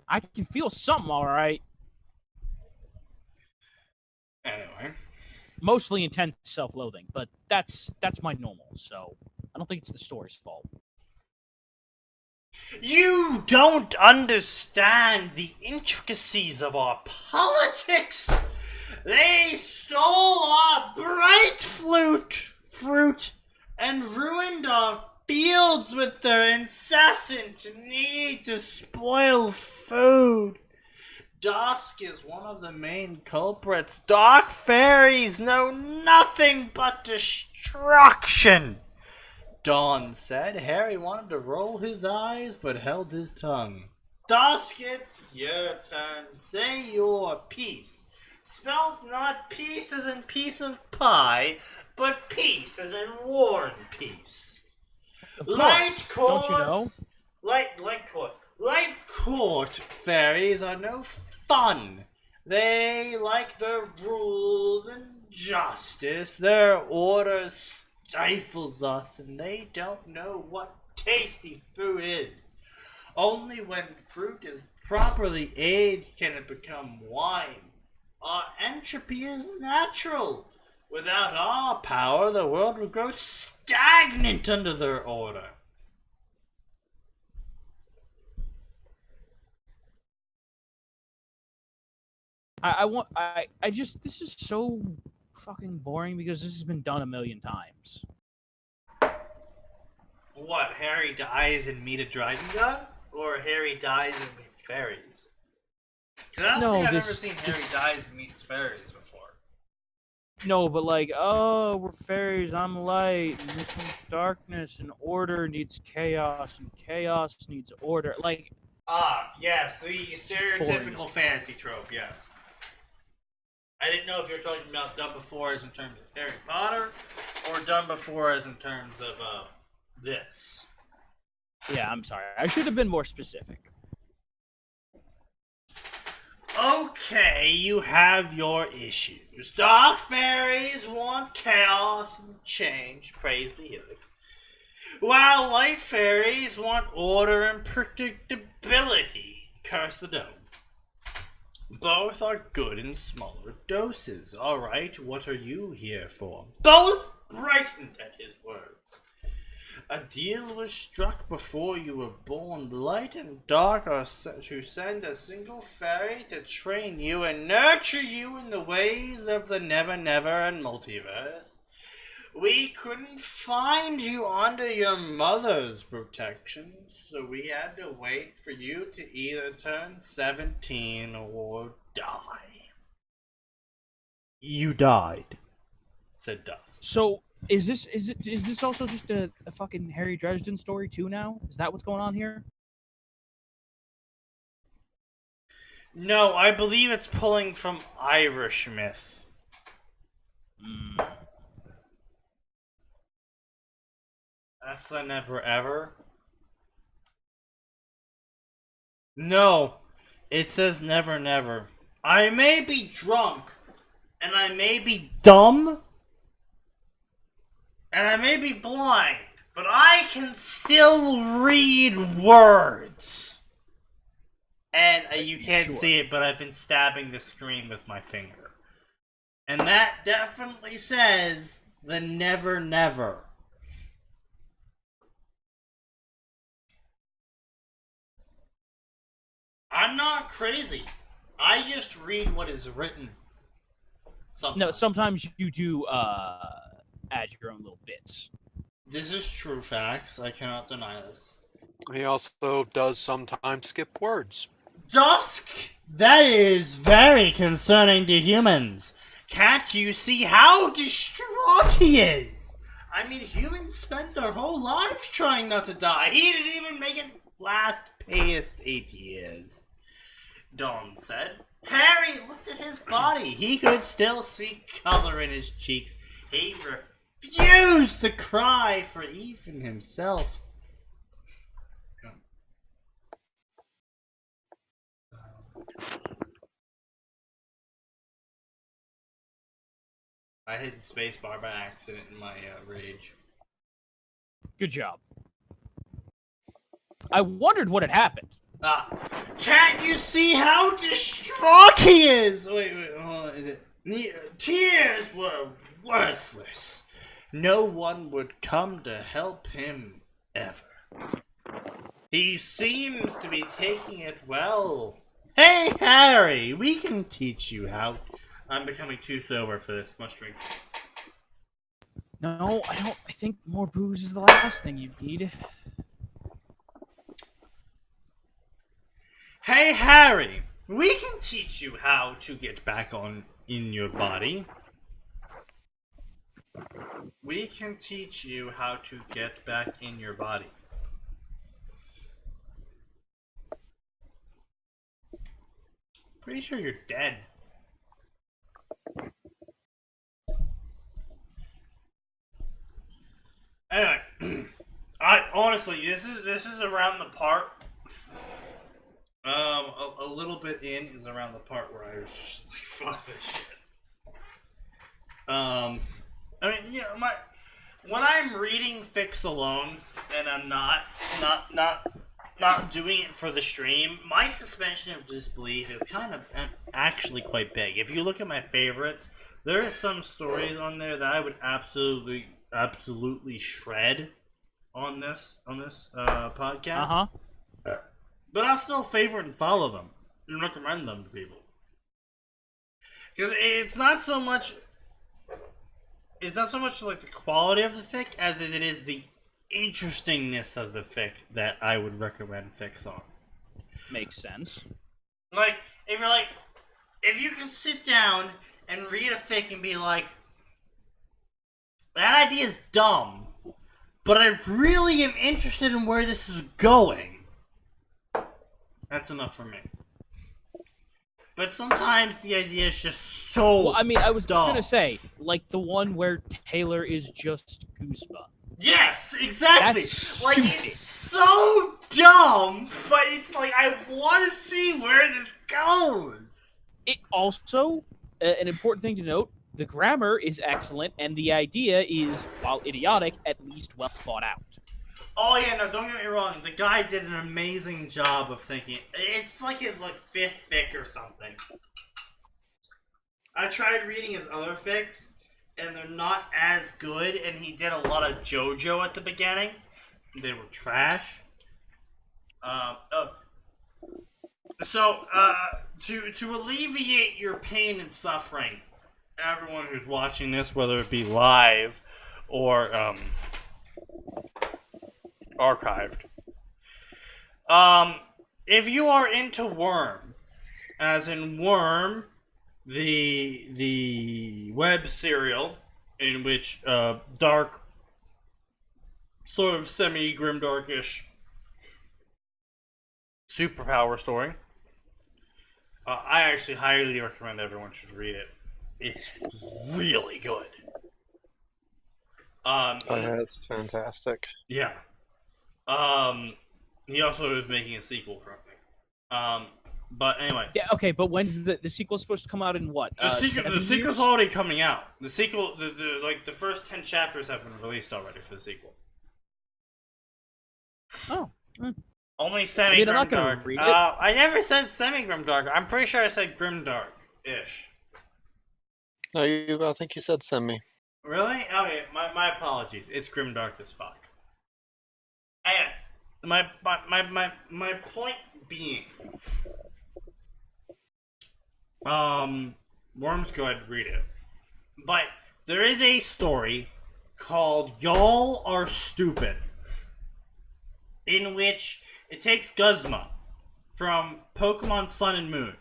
I can feel something, alright. Anyway. Mostly intense self-loathing, but that's my normal, so I don't think it's the story's fault. You don't understand the intricacies of our politics. They stole our bright fruit and ruined our fields with their incessant need to spoil food. Dusk is one of the main culprits. Dark fairies know nothing but destruction. Dawn said. Harry wanted to roll his eyes, but held his tongue. Dusk, it's your turn. Say your piece. Spells not piece as in piece of pie, but peace as in war and peace. Of Light course. court, Don't you know? Light court fairies are no fun. They like their rules and justice. Their order stifles us, and they don't know what tasty food is. Only when fruit is properly aged can it become wine. Our entropy is natural. Without our power, the world would grow stagnant under their order. I just, this is so fucking boring because this has been done a million times. What, Harry dies and meet a dragon god? Or Harry dies and meet fairies? Because I don't think I've ever seen Harry dies and meets fairies before. No, but like, oh, we're fairies, I'm light, and this one's darkness, and order needs chaos, and chaos needs order. Like, yes, the stereotypical fantasy trope, yes. I didn't know if you were talking about done before as in terms of Harry Potter, or done before as in terms of, this. yeah, I'm sorry. I should have been more specific. Okay, you have your issues. Dark fairies want chaos and change, praise be Helix. While light fairies want order and predictability, curse the dome. Both are good in smaller doses. Alright, what are you here for? Both brightened at his words. A deal was struck before you were born. Light and dark are to send a single fairy to train you and nurture you in the ways of the Never Never and multiverse. We couldn't find you under your mother's protection, so we had to wait for you to either turn 17 or die. You died, said Dusk. So, is this also just a fucking Harry Dresden story too now? Is that what's going on here? No, I believe it's pulling from Irish myth. That's the Never Ever. No, it says Never Never. I may be drunk, and I may be dumb, and I may be blind, but I can still read words. And you can't see it, but I've been stabbing the screen with my finger. And that definitely says the Never Never. I'm not crazy. I just read what is written. Sometimes. No, sometimes you do add your own little bits. This is true facts. I cannot deny this. He also does sometimes skip words. Dusk! That is very concerning to humans. Can't you see how distraught he is? I mean, humans spent their whole lives trying not to die. He didn't even make it last past 8 years. Dawn said. Harry looked at his body. He could still see color in his cheeks. He refused to cry for even himself. I hit the space bar by accident in my rage. Good job. I wondered what had happened. Can't you see how distraught he is? Wait, hold on. Tears were worthless. No one would come to help him ever. He seems to be taking it well. Hey, Harry, we can teach you how. I'm becoming too sober for this. Much drink. No, I don't. I think more booze is the last thing you need. Hey, Harry, we can teach you how to get back on in your body. We can teach you how to get back in your body. Pretty sure you're dead. honestly, this is around the part. A little bit in is around the part where I was just like, fuck this shit. I mean, you know, when I'm reading fics alone and I'm not doing it for the stream, my suspension of disbelief is kind of actually quite big. If you look at my favorites, there are some stories on there that I would absolutely shred on this podcast. But I'll still favorite and follow them and recommend them to people. Because it's not so much like the quality of the fic as it is the interestingness of the fic that I would recommend fics on. Makes sense. Like, if you can sit down and read a fic and be like, that idea is dumb, but I really am interested in where this is going, that's enough for me. But sometimes the idea is just so Well, I mean, I was dumb. gonna say, like the one where Taylor is just Guzma. Yes, exactly. That's Like, stupid. it's so dumb, but it's like, I want to see where this goes. It also, an important thing to note, the grammar is excellent, and the idea is, while idiotic, at least well thought out. Oh yeah, no, don't get me wrong. The guy did an amazing job of thinking. It's like his fifth fic or something. I tried reading his other fics, and they're not as good. And he did a lot of JoJo at the beginning. They were trash. So to alleviate your pain and suffering, everyone who's watching this, whether it be live or archived. If you are into Worm, as in Worm, the web serial in which dark, sort of semi-grimdarkish superpower story, I actually highly recommend everyone should read it. It's really good. That's fantastic. Yeah. He also is making a sequel currently. But anyway, Yeah, okay, but when's the sequel supposed to come out in what? the 7 sequel's years? already coming out. The sequel, the first 10 chapters have been released already for the sequel. Oh. Only I'm semi not gonna grimdark. read it. I never said semi grimdark. I'm pretty sure I said grimdark ish. No, I think you said semi. Really? Okay, my apologies. It's grimdark as fuck. Anyway, my point being, Worms, go ahead and read it. But there is a story called Y'all Are Stupid, in which it takes Guzma from Pokemon Sun and Moon,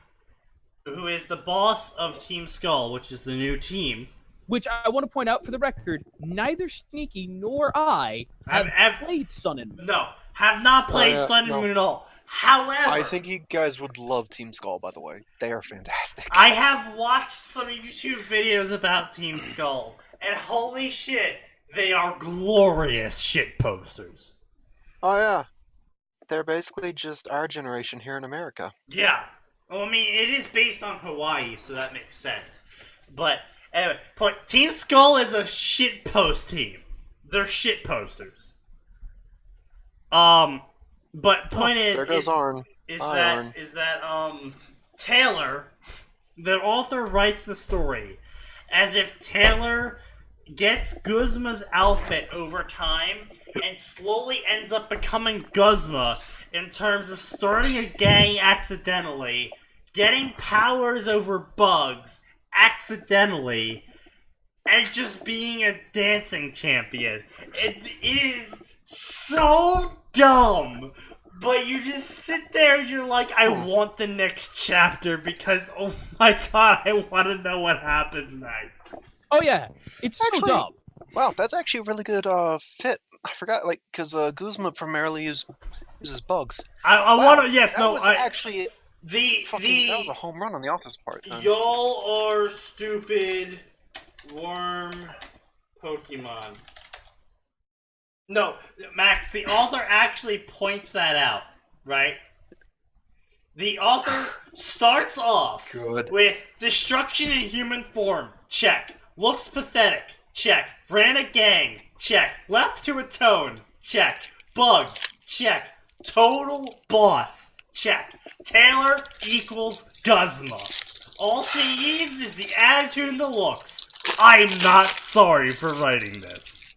who is the boss of Team Skull, which is the new team. Which I want to point out for the record, neither Sneaky nor I have played Sun and Moon. No, have not played Sun and Moon at all. However, I think you guys would love Team Skull, by the way. They are fantastic. I have watched some YouTube videos about Team Skull, and holy shit, they are glorious shit posters. Oh, yeah. They're basically just our generation here in America. Yeah. Well, I mean, it is based on Hawaii, so that makes sense. But, anyway, Team Skull is a shit post team. They're shit posters. But point there goes Arn. is Arn. that Taylor, the author, writes the story as if Taylor gets Guzma's outfit over time and slowly ends up becoming Guzma in terms of starting a gang accidentally, getting powers over bugs accidentally, and just being a dancing champion. It is so dumb, but you just sit there and you're like, I want the next chapter because, oh my god, I want to know what happens next. Oh yeah, it's so dumb. Wow, that's actually a really good fit. I forgot, because Guzma primarily uses bugs. I want to, yes, that no, was I... actually... that was a home run on the author's part. Then. Y'all are stupid worm Pokemon. No, Max, the author actually points that out, right? The author starts off with destruction in human form, check. Looks pathetic, check. Ran a gang, check. Left to atone, check. Bugs, check. Total boss, check. Taylor equals Guzma. All she needs is the attitude and the looks. I'm not sorry for writing this.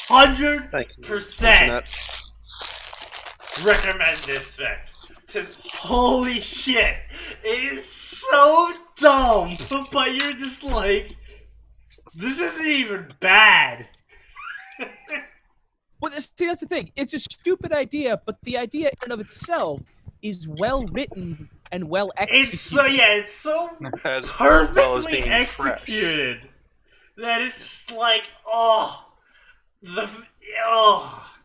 100% recommend this fic. Because holy shit, it is so dumb, but you're just like, this isn't even bad. Well, see, that's the thing. It's a stupid idea, but the idea in and of itself is well written and well executed. It's so perfectly executed that it's just like,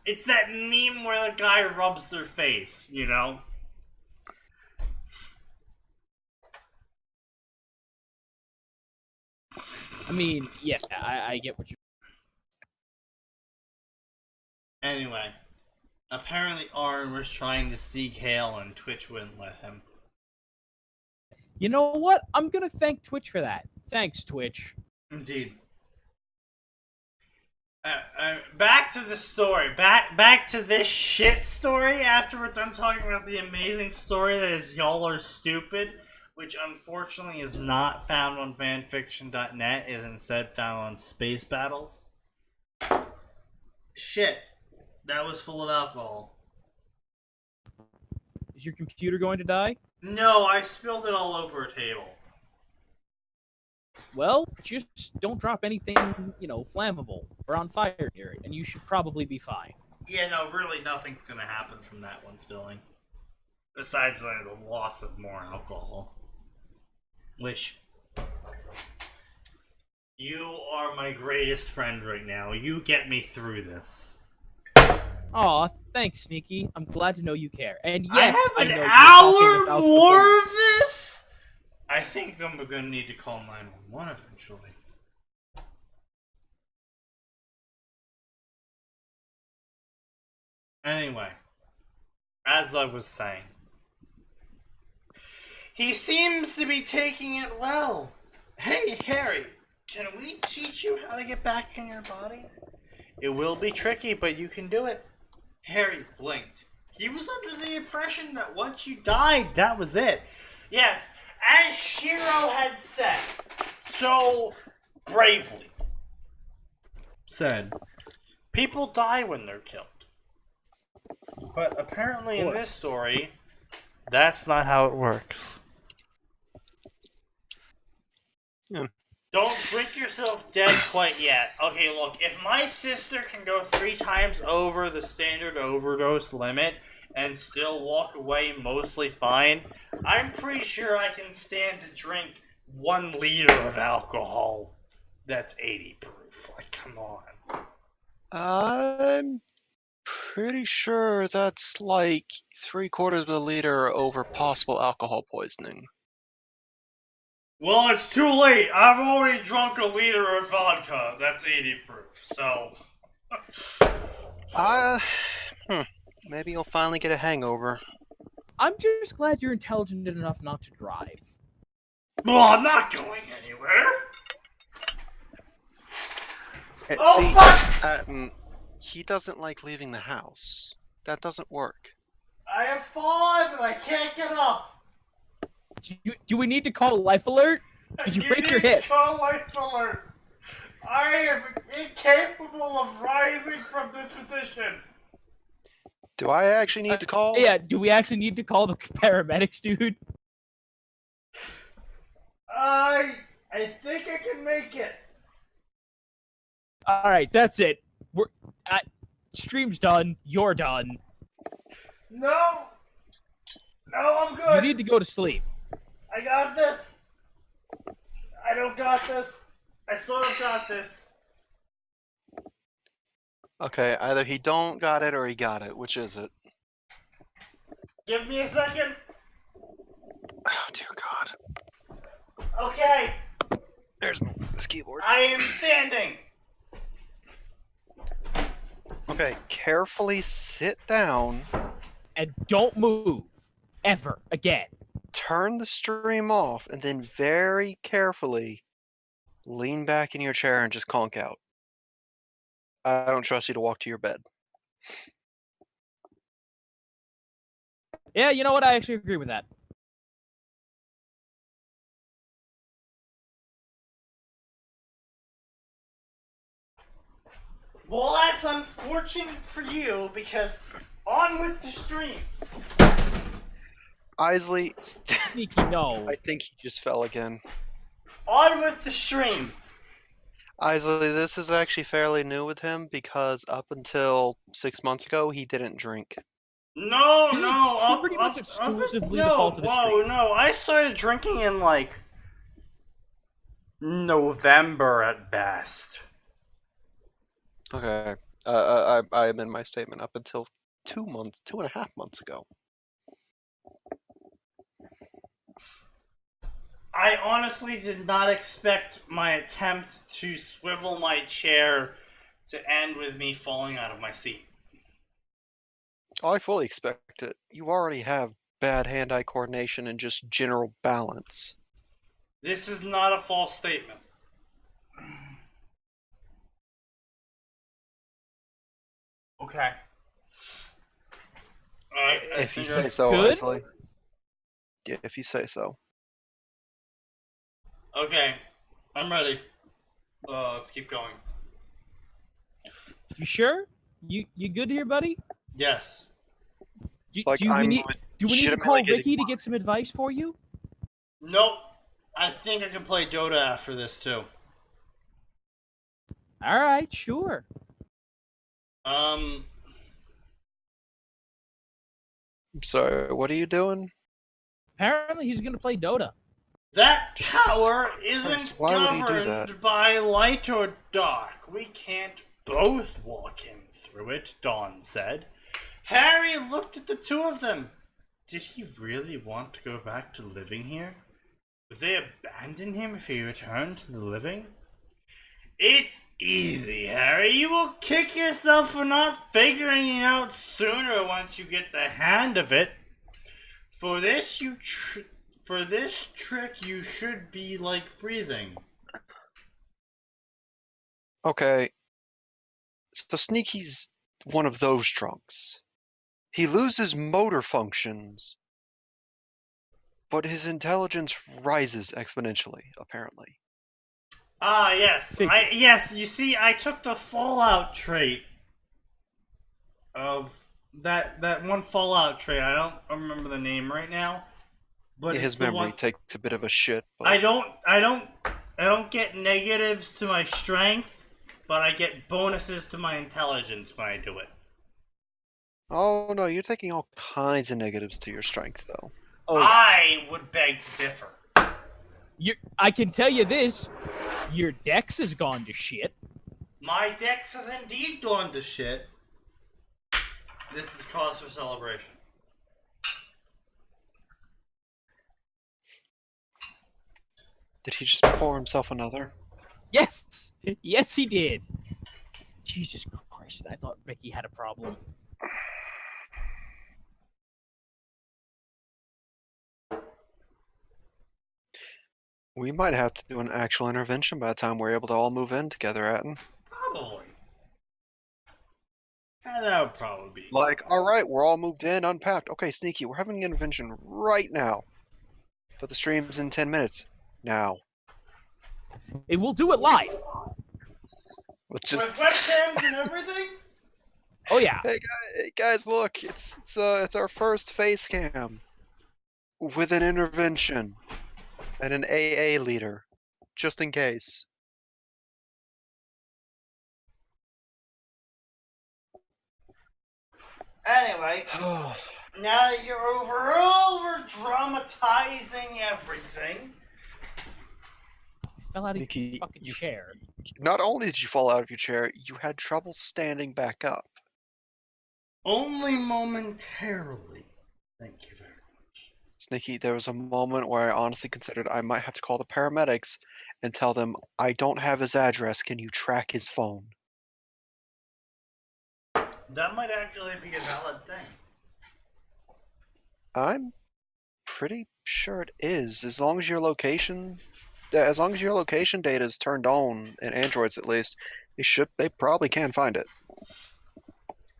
it's that meme where the guy rubs their face, you know? I mean, yeah, I get what you're... Anyway, apparently Arn was trying to seek Hale and Twitch wouldn't let him. You know what? I'm gonna thank Twitch for that. Thanks, Twitch. Indeed. Back to the story. Back to this shit story after we're done talking about the amazing story that is Y'all Are Stupid, which unfortunately is not found on fanfiction.net, is instead found on Space Battles. Shit. That was full of alcohol. Is your computer going to die? No, I spilled it all over a table. Well, just don't drop anything, flammable or on fire near it, and you should probably be fine. Yeah, no, really nothing's gonna happen from that one spilling. Besides the loss of more alcohol. Which... You are my greatest friend right now. You get me through this. Aw, thanks, Sneaky. I'm glad to know you care. And yes, I have an hour more of this? I think I'm gonna need to call 911 eventually. Anyway, as I was saying, he seems to be taking it well. Hey, Harry, can we teach you how to get back in your body? It will be tricky, but you can do it. Harry blinked. He was under the impression that once you died, that was it. Yes, as Shiro had said, so bravely said, people die when they're killed. But apparently in this story, that's not how it works. Yeah. Don't drink yourself dead quite yet. Okay, look, if my sister can go 3 times over the standard overdose limit and still walk away mostly fine, I'm pretty sure I can stand to drink 1 liter of alcohol that's 80 proof. Like, come on. I'm pretty sure that's like 3/4 of a liter over possible alcohol poisoning. Well, it's too late. I've already drunk 1 liter of vodka. That's 80 proof, so... Maybe you'll finally get a hangover. I'm just glad you're intelligent enough not to drive. Well, I'm not going anywhere. Fuck! He doesn't like leaving the house. That doesn't work. I have fallen and I can't get up. Do we need to call Life Alert? Did you break your hip? Call Life Alert. I am incapable of rising from this position. Do I actually need to call? Yeah, do we actually need to call the paramedics, dude? I think I can make it. Alright, that's it. Stream's done. You're done. No, I'm good. You need to go to sleep. I got this. I don't got this. I sort of got this. Okay, either he don't got it or he got it. Which is it? Give me a second. Oh, dear God. Okay. There Where's this keyboard? I am standing. Okay, carefully sit down. And don't move ever again. Turn the stream off, and then very carefully lean back in your chair and just conk out. I don't trust you to walk to your bed. Yeah, you know what? I actually agree with that. Well, that's unfortunate for you, because on with the stream. Isley, Sneaky, no. I think he just fell again. On with the stream. Isley, this is actually fairly new with him because up until 6 months ago, he didn't drink. No, This is no, pretty much exclusively the no, fault of the whoa, stream. no. I started drinking in like November at best. Okay. I amend my statement up until 2.5 months ago. I honestly did not expect my attempt to swivel my chair to end with me falling out of my seat. Oh, I fully expect it. You already have bad hand-eye coordination and just general balance. This is not a false statement. Okay. Alright, If you say so, Good? Isley. Yeah, if you say so. Okay, I'm ready. Let's keep going. You sure? You good here, buddy? Yes. Do Like, we I'm need to legitimately call getting Ricky to get some advice for you? Nope. I think I can play Dota after this too. All right, sure. I'm sorry, what are you doing? Apparently, he's gonna play Dota. That power isn't Why would he do governed that? by light or dark. We can't both walk him through it, Dawn said. Harry looked at the two of them. Did he really want to go back to living here? Would they abandon him if he returned to the living? It's easy, Harry. You will kick yourself for not figuring it out sooner once you get the hang of it. For this trick, you should be like breathing. Okay. So Sneaky's one of those drunks. He loses motor functions, but his intelligence rises exponentially, apparently. Ah, yes. Yes, you see, I took the Fallout trait of that one Fallout trait. I don't remember the name right now. But His it's the memory one... takes a bit of a shit, but I don't get negatives to my strength, but I get bonuses to my intelligence when I do it. oh no, you're taking all kinds of negatives to your strength, though. Oh, I would beg to differ. I can tell you this: your dex has gone to shit. My dex has indeed gone to shit. This is cause for celebration. Did he just pour himself another? Yes, yes, he did. Jesus Christ! I thought Ricky had a problem. We might have to do an actual intervention by the time we're able to all move in together, Atin. Probably. Yeah, that would probably be. Like, alright, we're all moved in, unpacked. Okay, Sneaky, we're having an intervention right now. But the stream's in 10 minutes. Now. And we'll do it live. Let's just... With webcams and everything? Oh yeah. Hey guys, look, it's our first face cam with an intervention and an AA leader, just in case. Anyway, now that you're over dramatizing everything, You fell out of Ricky, your fucking chair. Not only did you fall out of your chair, you had trouble standing back up. only momentarily. Thank you very much. Sneaky, there was a moment where I honestly considered I might have to call the paramedics and tell them, I don't have his address, can you track his phone? That might actually be a valid thing. I'm pretty sure it is. As long as your location data is turned on, in Androids at least, they probably can find it.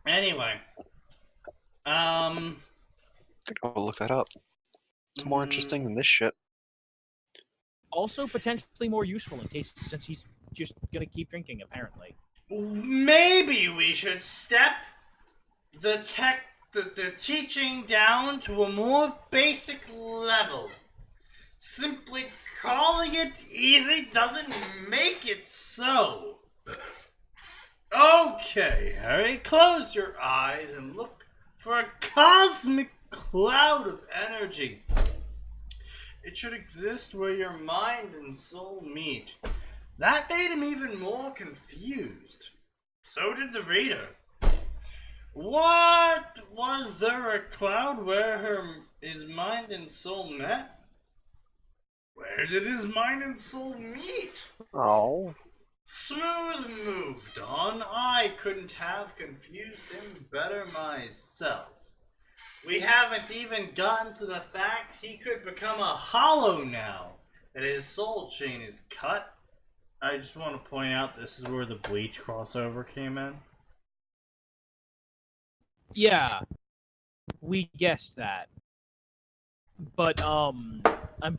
Anyway. I'm gonna go look that up. It's more interesting than this shit. Also potentially more useful in case since he's just gonna keep drinking apparently. Maybe we should step the teaching down to a more basic level. Simply calling it easy doesn't make it so. Okay, Harry, close your eyes and look for a cosmic cloud of energy. It should exist where your mind and soul meet. That made him even more confused. So did the reader. What was there a cloud where his mind and soul met? Where did his mind and soul meet? Oh. Smooth moved on. I couldn't have confused him better myself. We haven't even gotten to the fact he could become a hollow now that his soul chain is cut. I just want to point out this is where the Bleach crossover came in. Yeah, we guessed that. But I'm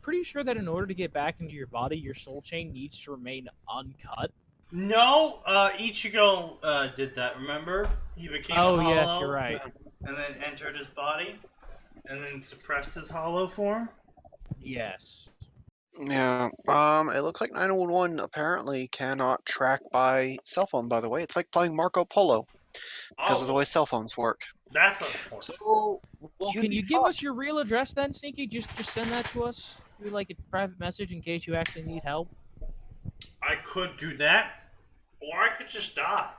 pretty sure that in order to get back into your body, your soul chain needs to remain uncut. No, Ichigo did that, remember? He became a hollow. Yes, you're right. And then entered his body, and then suppressed his hollow form? Yes. Yeah. It looks like 911 apparently cannot track by cell phone, by the way. It's like playing Marco Polo because of the way cell phones work. That's unfortunate. So, Well, can you give us your real address then, Sneaky? Just send that to us through like a private message in case you actually need help. I could do that, or I could just die.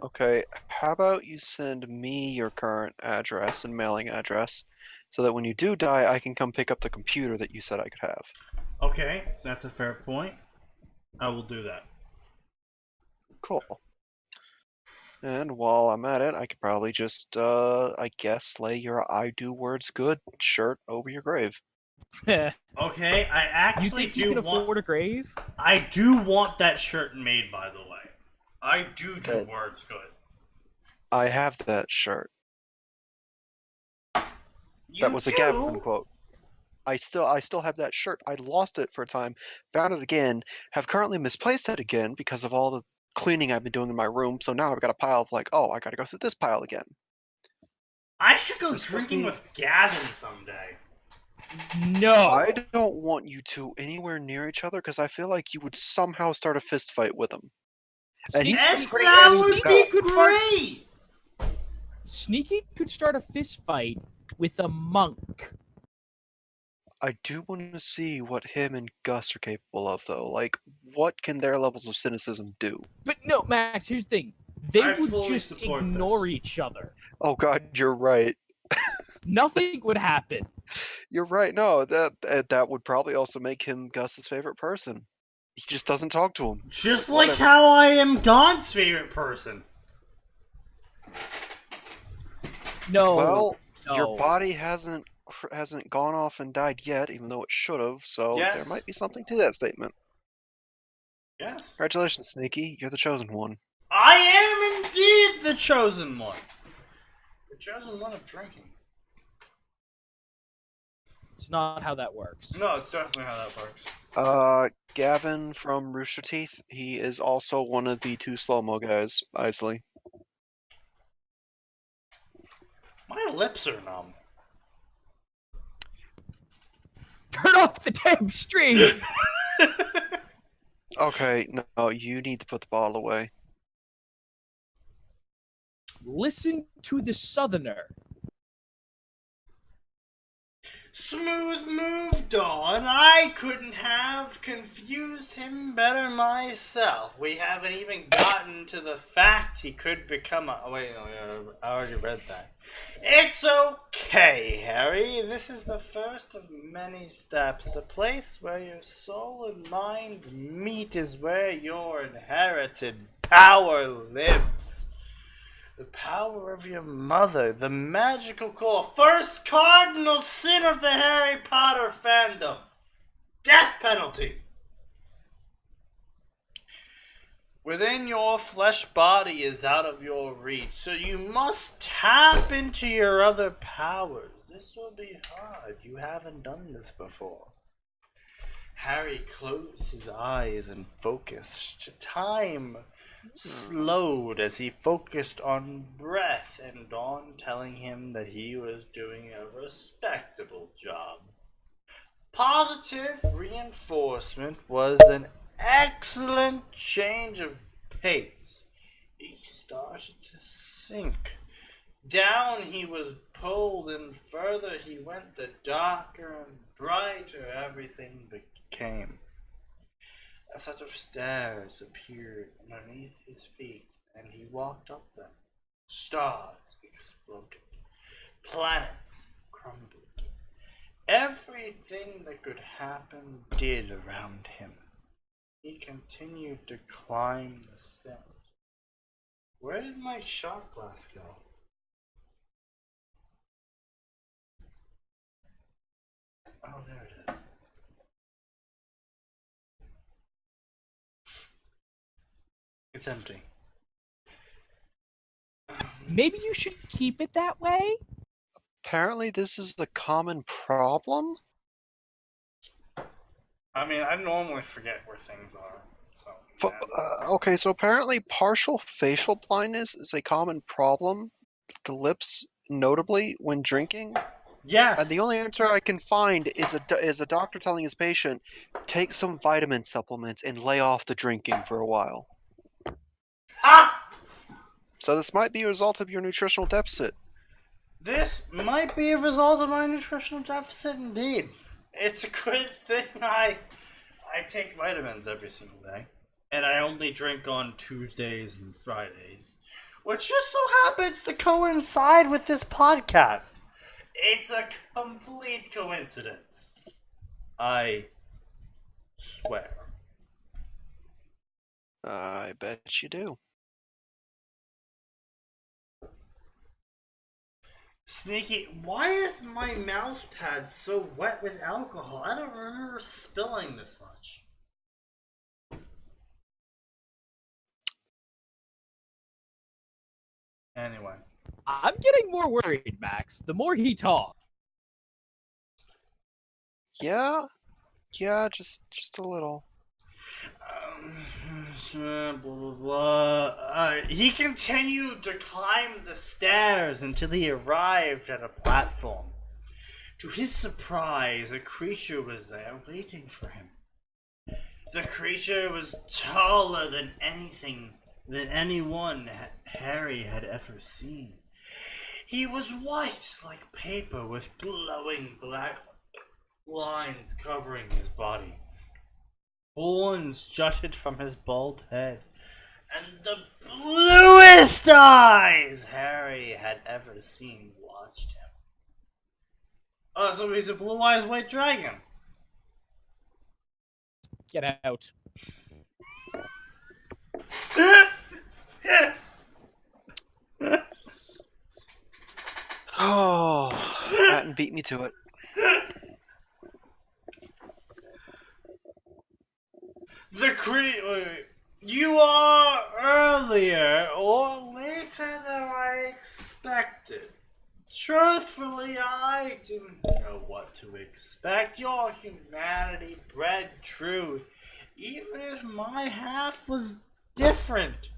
Okay, how about you send me your current address and mailing address so that when you do die, I can come pick up the computer that you said I could have. Okay, that's a fair point. I will do that. Cool. And while I'm at it, I could probably just, I guess, lay your I do words good shirt over your grave. Okay, I actually you think you can afford a grave? I do want that shirt made, by the way. I do words good. I have that shirt. That was a Gavin quote. I still have that shirt. I lost it for a time, found it again, have currently misplaced it again because of all the cleaning I've been doing in my room, so now I've got a pile of like, oh, I gotta go through this pile again. I should go drinking with Gavin someday. No! I don't want you two anywhere near each other because I feel like you would somehow start a fist fight with him. And he's pretty that would be great! Sneaky could start a fist fight with a monk. I do want to see what him and Gus are capable of, though. Like, what can their levels of cynicism do? But no, Max, here's the thing. They would just ignore each other. Oh god, you're right. Nothing would happen. You're right. No, that would probably also make him Gus's favorite person. He just doesn't talk to him. Just like how I am God's favorite person. No. Well, no. your body hasn't gone off and died yet, even though it should have. So there might be something to that statement. Yes. Congratulations, Sneaky. You're the chosen one. I am indeed the chosen one. The chosen one of drinking. It's not how that works. No, it's definitely how that works. Gavin from Rooster Teeth. He is also one of the two slow-mo guys, Isley. My lips are numb. Turn off the damn stream! Okay, no, you need to put the bottle away. Listen to the Suthner. Smooth moved on. I couldn't have confused him better myself. We haven't even gotten to the fact he could become a... Oh, wait, no, I already read that. It's okay, Harry. This is the first of many steps. The place where your soul and mind meet is where your inherited power lives. The power of your mother, the magical core, first cardinal sin of the Harry Potter fandom. Death penalty. Within your flesh body is out of your reach, so you must tap into your other powers. This will be hard. You haven't done this before. Harry closed his eyes and focused. Time slowed as he focused on breath and Dawn telling him that he was doing a respectable job. Positive reinforcement was an excellent change of pace. He started to sink. Down he was pulled, and further he went, the darker and brighter everything became. A set of stairs appeared underneath his feet, and he walked up them. Stars exploded. Planets crumbled. Everything that could happen did around him. He continued to climb the stairs. Where did my shot glass go? Oh, there it is. It's empty. Maybe you should keep it that way? Apparently, this is the common problem. I mean, I normally forget where things are, so... Okay, so apparently partial facial blindness is a common problem. The lips, notably, when drinking. Yes! And the only answer I can find is a doctor telling his patient, take some vitamin supplements and lay off the drinking for a while. Ha! So this might be a result of your nutritional deficit. This might be a result of my nutritional deficit indeed. It's a good thing I take vitamins every single day. And I only drink on Tuesdays and Fridays. Which just so happens to coincide with this podcast. It's a complete coincidence. I swear. I bet you do. Sneaky, why is my mouse pad so wet with alcohol? I don't remember spilling this much. Anyway. I'm getting more worried, Max, the more he talks. Yeah, just a little. Blah, blah, blah. He continued to climb the stairs until he arrived at a platform. To his surprise, a creature was there waiting for him. The creature was taller than anyone Harry had ever seen. He was white like paper with glowing black lines covering his body. Horns jutted from his bald head, and the bluest eyes Harry had ever seen watched him. Oh, so he's a blue-eyes white dragon. Get out. Oh, Atin beat me to it. You are earlier or later than I expected. Truthfully, I didn't know what to expect. Your humanity bred true, even if my half was different.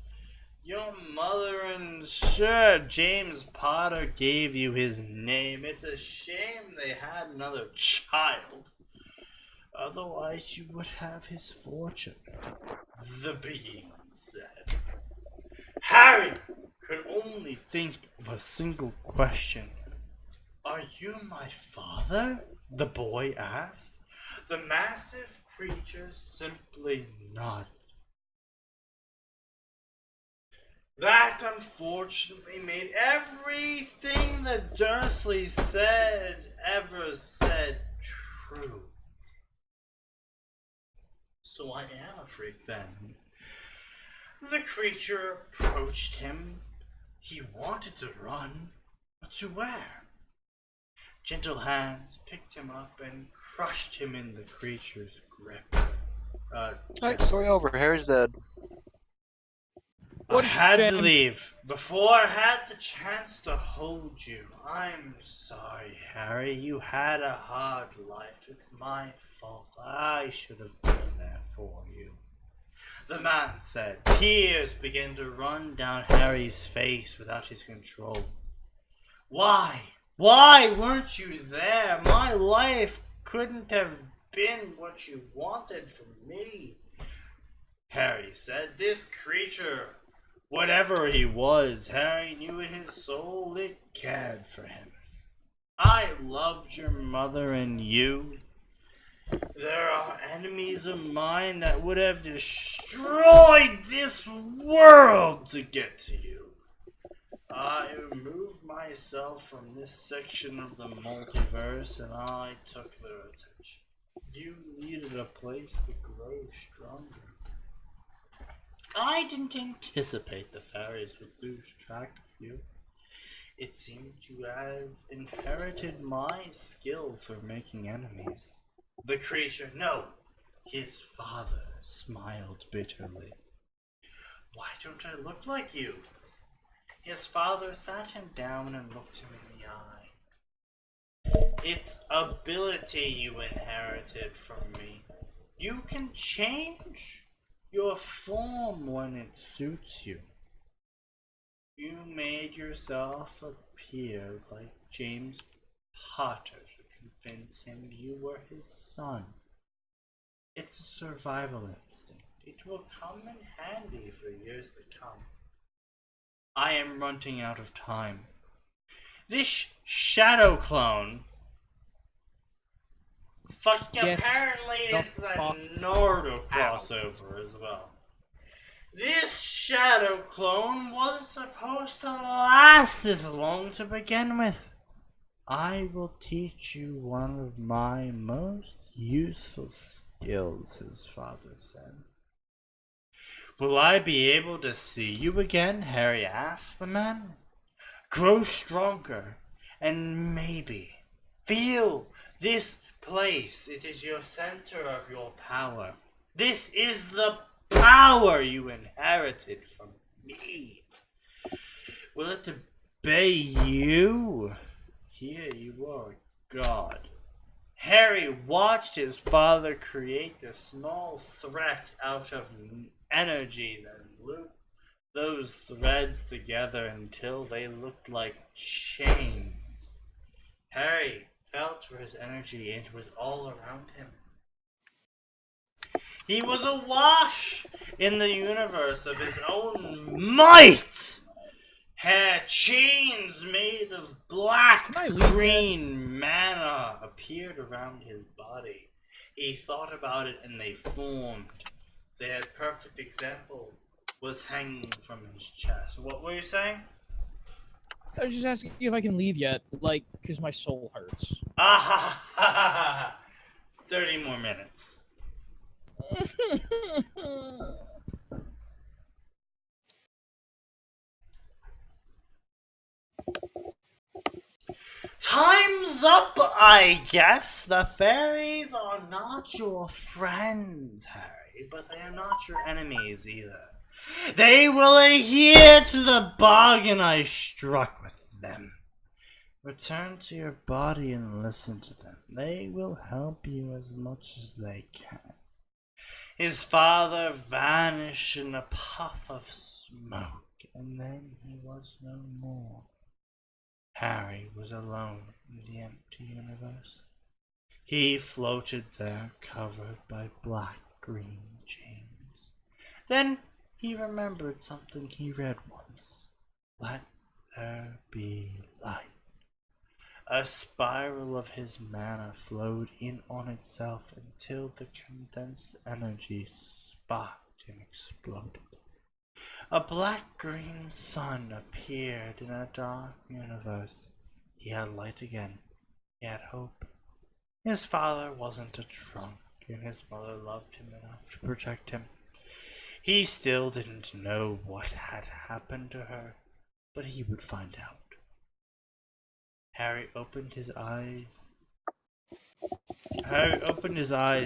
Your mother and sure, James Potter gave you his name. It's a shame they had another child. Otherwise you would have his fortune, the being said. Harry could only think of a single question. Are you my father? the boy asked. The massive creature simply nodded. That unfortunately made everything that Dursley ever said true. So I am a freak then. The creature approached him. He wanted to run, but to where? Gentle hands picked him up and crushed him in the creature's grip. Alright, story over. Harry's dead. I had to leave before I had the chance to hold you. I'm sorry, Harry. You had a hard life. It's my fault. I should have been there for you. The man said. Tears began to run down Harry's face without his control. Why? Why weren't you there? My life couldn't have been what you wanted from me. Harry said, this creature, whatever he was, Harry knew in his soul it cared for him. I loved your mother and you. There are enemies of mine that would have destroyed this world to get to you. I removed myself from this section of the multiverse and I took their attention. You needed a place to grow stronger. I didn't anticipate the fairies would lose track of you. It seemed you have inherited my skill for making enemies. The creature, no, his father smiled bitterly. Why don't I look like you? His father sat him down and looked him in the eye. It's ability you inherited from me. You can change your form when it suits you. You made yourself appear like James Potter to convince him you were his son. It's a survival instinct. It will come in handy for years to come. I am running out of time. This shadow clone apparently is a Naruto crossover as well. This shadow clone wasn't supposed to last this long to begin with. I will teach you one of my most useful skills, his father said. Will I be able to see you again? Harry asked the man. Grow stronger and maybe feel this place. It is your center of your power. This is the power you inherited from me. Will it obey you? Here you are, God. Harry watched his father create a small threat out of energy, then loop those threads together until they looked like chains. Harry felt for his energy and it was all around him. He was awash in the universe of his own might. Chains made of black green mana appeared around his body. He thought about it and they formed. Their perfect example was hanging from his chest. What were you saying? I was just asking if I can leave yet, like, because my soul hurts. 30 more minutes. Time's up, I guess. The fairies are not your friends, Harry, but they are not your enemies either. They will adhere to the bargain I struck with them. Return to your body and listen to them. They will help you as much as they can. His father vanished in a puff of smoke, and then he was no more. Harry was alone in the empty universe. He floated there, covered by black-green chains. Then he remembered something he read once. Let there be light. A spiral of his mana flowed in on itself until the condensed energy sparked and exploded. A black-green sun appeared in a dark universe. He had light again. He had hope. His father wasn't a drunk, and his mother loved him enough to protect him. He still didn't know what had happened to her, but he would find out. Harry opened his eyes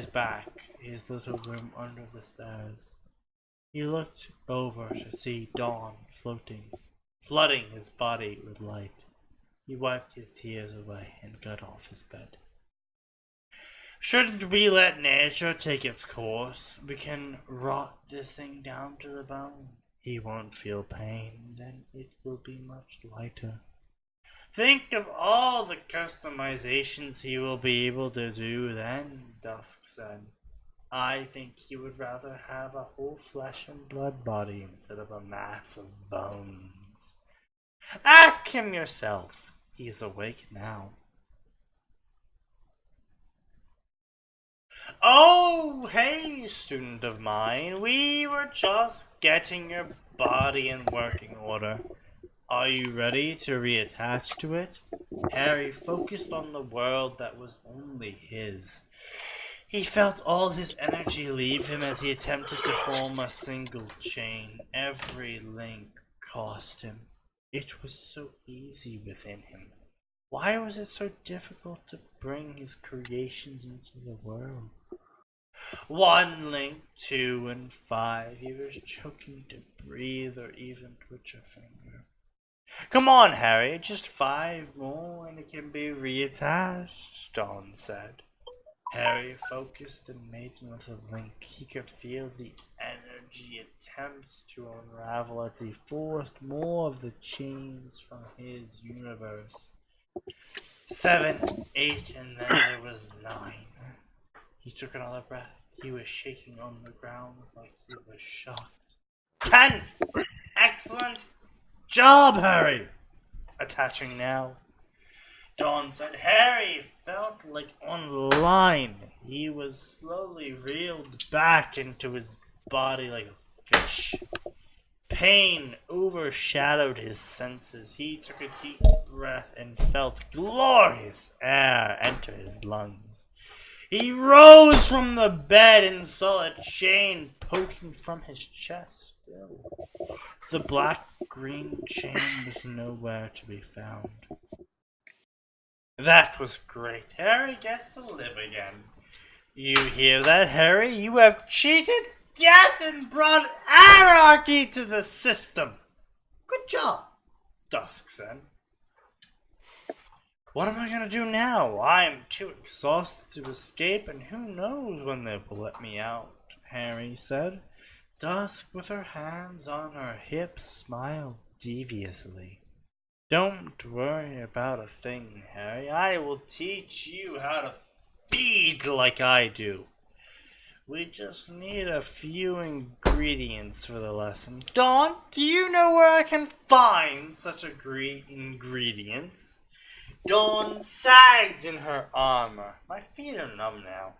back, his little room under the stairs. He looked over to see dawn flooding his body with light. He wiped his tears away and got off his bed. Shouldn't we let nature take its course? We can rot this thing down to the bone. He won't feel pain, then it will be much lighter. Think of all the customizations he will be able to do then, Dusk said. I think he would rather have a whole flesh and blood body instead of a mass of bones. Ask him yourself. He's awake now. Oh, hey, student of mine. We were just getting your body in working order. Are you ready to reattach to it? Harry focused on the world that was only his. He felt all his energy leave him as he attempted to form a single chain. Every link cost him. It was so easy within him. Why was it so difficult to bring his creations into the world? 1 link, 2, and 5. He was choking to breathe or even twitch a finger. Come on, Harry, just 5 more and it can be reattached, Dawn said. Harry focused and made another link. He could feel the energy attempt to unravel as he forced more of the chains from his universe. 7, 8, and then there was 9. He took another breath. He was shaking on the ground like he was shocked. 10! Excellent job, Harry! Attaching now. Dawn said Harry felt like on line. He was slowly reeled back into his body like a fish. Pain overshadowed his senses. He took a deep breath and felt glorious air enter his lungs. He rose from the bed and saw a chain poking from his chest still. The black-green chain was nowhere to be found. That was great. Harry gets to live again. You hear that, Harry? You have cheated death and brought anarchy to the system. Good job, Dusk said. What am I going to do now? I am too exhausted to escape, and who knows when they will let me out, Harry said. Dusk, with her hands on her hips, smiled deviously. Don't worry about a thing, Harry. I will teach you how to feed like I do. We just need a few ingredients for the lesson. Dawn, do you know where I can find such ingredients? Dawn sagged in her armor. My feet are numb now.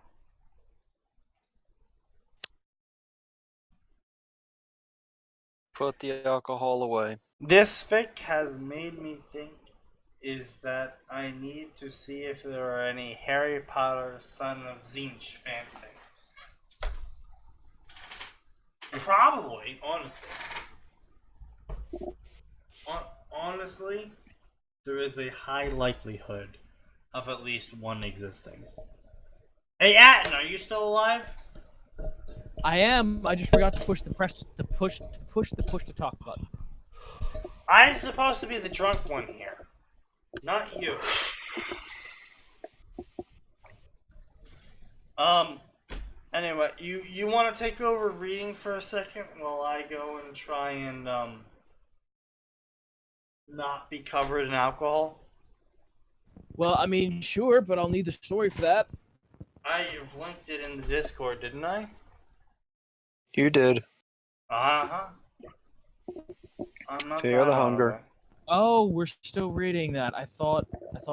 Put the alcohol away. This fic has made me think is that I need to see if there are any Harry Potter Son of Zinch fanfics. Probably, honestly. Honestly, there is a high likelihood of at least one existing. Hey, Atin, are you still alive? I am. I just forgot to push the push to talk button. I'm supposed to be the drunk one here, not you. Anyway, you want to take over reading for a second while I go and try and not be covered in alcohol? Well, I mean, sure, but I'll need the story for that. I've linked it in the Discord, didn't I? You did. Uh-huh. I'm not Fear the bad hunger. about it. Oh, we're still reading that. I thought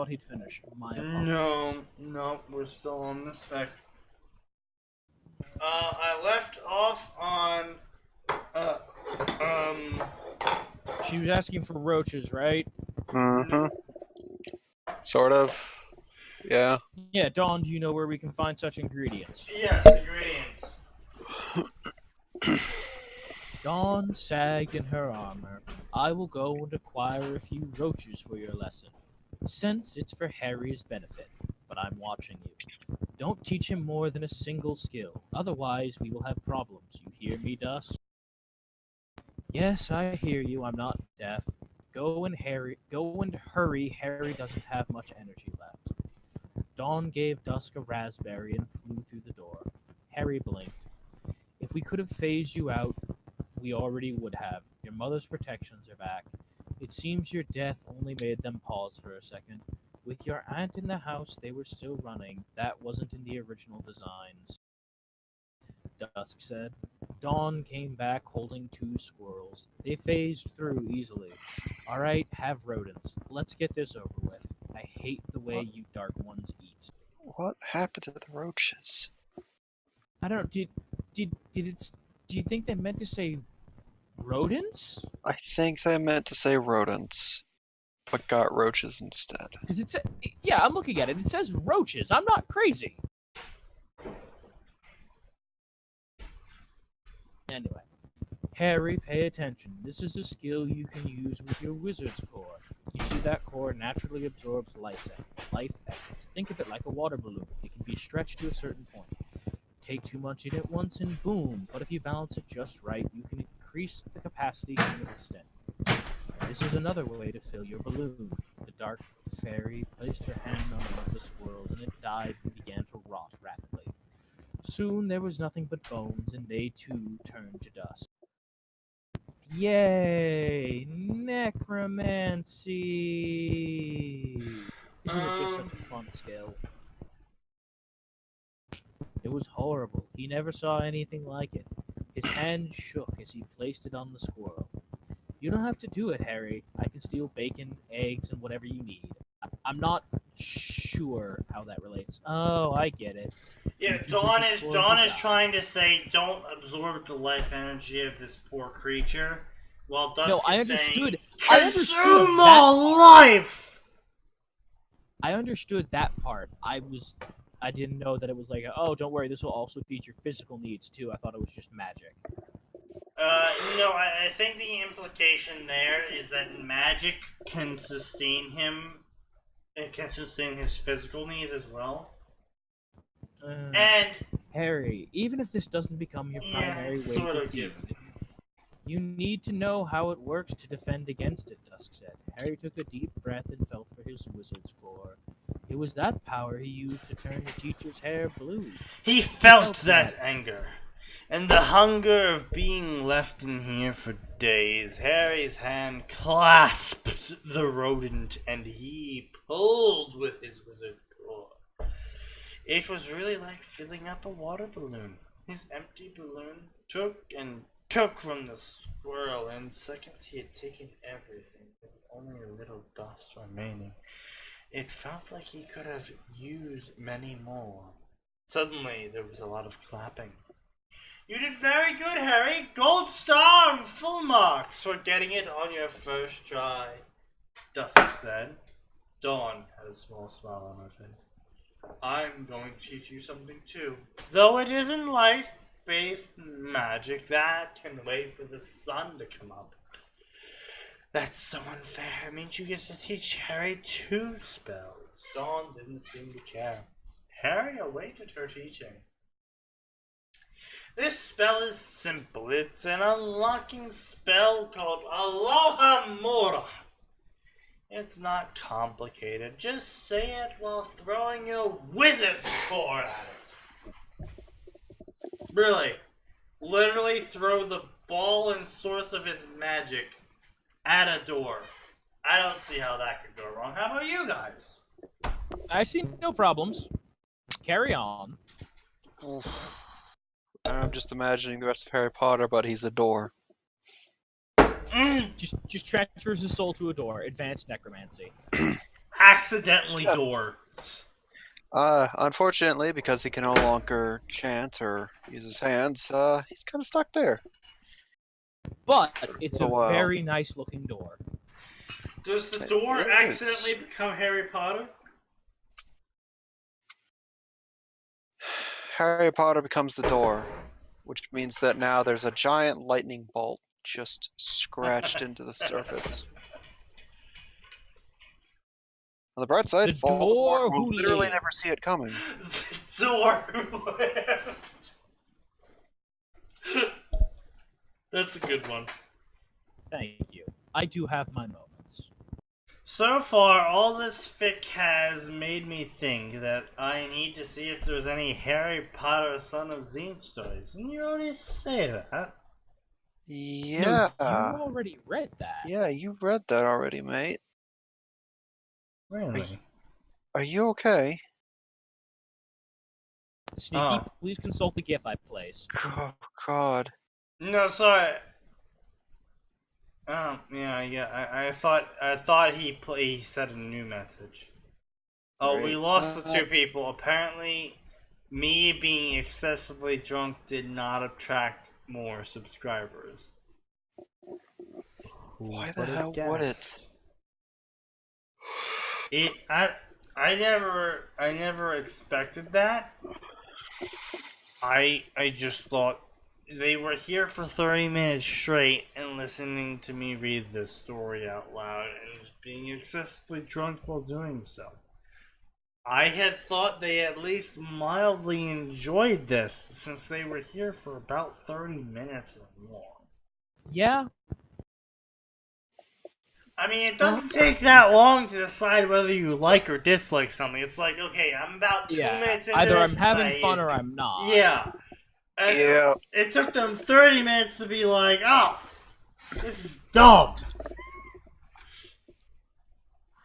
he'd finished. My apologies. No, we're still on this fact. I left off on, She was asking for roaches, right? Mm-hmm. Sort of. Yeah. Yeah, Dawn, do you know where we can find such ingredients? yes, ingredients. Dawn sagged in her armor. I will go and acquire a few roaches for your lesson, since it's for Harry's benefit. But I'm watching you. Don't teach him more than a single skill, otherwise we will have problems. You hear me, Dusk? Yes, I hear you. I'm not deaf. Go and hurry. Harry doesn't have much energy left. Dawn gave Dusk a raspberry and flew through the door. Harry blinked. If we could have phased you out, we already would have. Your mother's protections are back. It seems your death only made them pause for a second. With your aunt in the house, they were still running. That wasn't in the original designs. Dusk said. Dawn came back holding 2 squirrels. They phased through easily. Alright, have rodents. Let's get this over with. I hate the way you dark ones eat. What happened to the roaches? I don't know, do you think they meant to say rodents? I think they meant to say rodents, but got roaches instead. Because yeah, I'm looking at it. It says roaches. I'm not crazy. Anyway, Harry, pay attention. This is a skill you can use with your wizard's core. You see that core naturally absorbs life essence. Think of it like a water balloon. It can be stretched to a certain point. Take too much in at once and boom. But if you balance it just right, you can increase the capacity to an extent. This is another way to fill your balloon. The dark fairy placed her hand on one of the squirrels and it died and began to rot rapidly. Soon there was nothing but bones, and they too turned to dust. Yay! Necromancy! Isn't it just such a fun skill? It was horrible. He never saw anything like it. His hand shook as he placed it on the squirrel. You don't have to do it, Harry. I can steal bacon, eggs, and whatever you need. I'm not sure how that relates. Oh, I get it. Yeah, Dawn is trying to say don't absorb the life energy of this poor creature, while Dusk No, I is understood. saying, I understood consume that all life! I understood that part. I didn't know that it was like, oh, don't worry, this will also feature physical needs too. I thought it was just magic. No, I think the implication there is that magic can sustain him. It can sustain his physical needs as well. And Harry, even if this doesn't become your primary way to feed, you need to know how it works to defend against it, Dusk said. Harry took a deep breath and felt for his wizard's core. It was that power he used to turn the teacher's hair blue. He felt that anger. And the hunger of being left in here for days. Harry's hand clasped the rodent and he pulled with his wizard core. It was really like filling up a water balloon. His empty balloon took from the squirrel. In seconds he had taken everything, with only a little dust remaining. It felt like he could have used many more. Suddenly there was a lot of clapping. You did very good, Harry. Gold star and full marks for getting it on your first try, Dusk said. Dawn had a small smile on her face. I'm going to teach you something too. Though it isn't light-based magic, that can wait for the sun to come up. That's so unfair. It means you get to teach Harry 2 spells. Dawn didn't seem to care. Harry awaited her teaching. This spell is simple. It's an unlocking spell called Aloha Mora. It's not complicated. Just say it while throwing your wizard's core at it. Really. Literally throw the ball and source of his magic at a door. I don't see how that could go wrong. How about you guys? I see no problems. Carry on. Oof. I'm just imagining the rest of Harry Potter, but he's a door. Just transfers his soul to a door. Advanced necromancy. Accidentally door. Unfortunately, because he can no longer chant or use his hands, he's kind of stuck there. But it's a Oh, wow. very nice looking door. Does the door accidentally become Harry Potter? Harry Potter becomes the door, which means that now there's a giant lightning bolt just scratched into the surface. On the bright side, The Voldemort door will who literally lived. never see it coming. The door who lived. That's a good one. Thank you. I do have my moments. So far, all this fic has made me think that I need to see if there's any Harry Potter Son of Zine stories. And you already say that. Yeah. No, you already read that. Yeah, you read that already, mate. Really? Are you okay? Sneaky, please consult the GIF I placed. Oh, God. No, sorry. I thought he said a new message. Oh, we Right. lost the two people. Apparently, me being excessively drunk did not attract more subscribers. Why the hell would it? I never expected that. I just thought they were here for 30 minutes straight and listening to me read this story out loud and just being excessively drunk while doing so. I had thought they at least mildly enjoyed this since they were here for about 30 minutes or more. Yeah. I mean, it doesn't take that long to decide whether you like or dislike something. It's like, okay, I'm about 2 minutes into Either this. I'm having fun or I'm not. Yeah. And Yeah. it took them 30 minutes to be like, oh, this is dumb.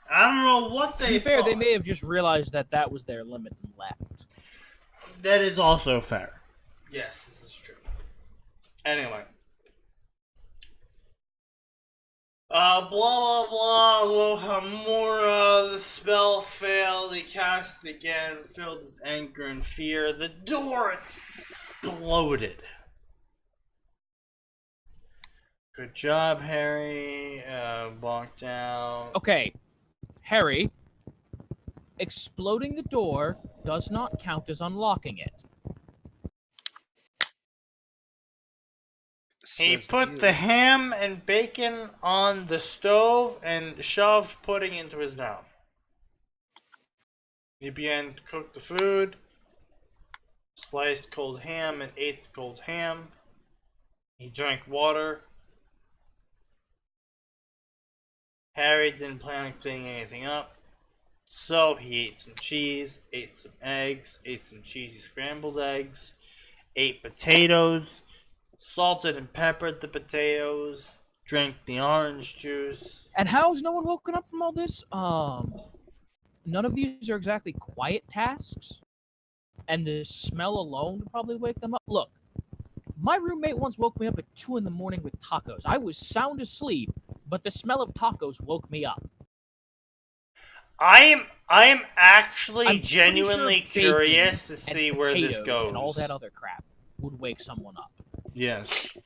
I don't know what they To be fair, thought. they may have just realized that that was their limit and left. That is also fair. Yes, this is true. Anyway. Blah blah blah, Lohamura, the spell failed, he cast it again, filled with anger and fear. The door exploded. Good job, Harry. Walked out. Okay, Harry, exploding the door does not count as unlocking it. He put the ham and bacon on the stove and shoved pudding into his mouth. He began to cook the food, sliced cold ham and ate the cold ham. He drank water. Harry didn't plan on cleaning anything up, so he ate some cheese, ate some eggs, ate some cheesy scrambled eggs, ate potatoes, salted and peppered the potatoes, drank the orange juice. And how's no one woken up from all this? None of these are exactly quiet tasks, and the smell alone would probably wake them up. Look, my roommate once woke me up at 2 in the morning with tacos. I was sound asleep, but the smell of tacos woke me up. I am actually I'm genuinely pretty sure curious to bacon see and where this potatoes goes. and all that other crap would wake someone up. Yes.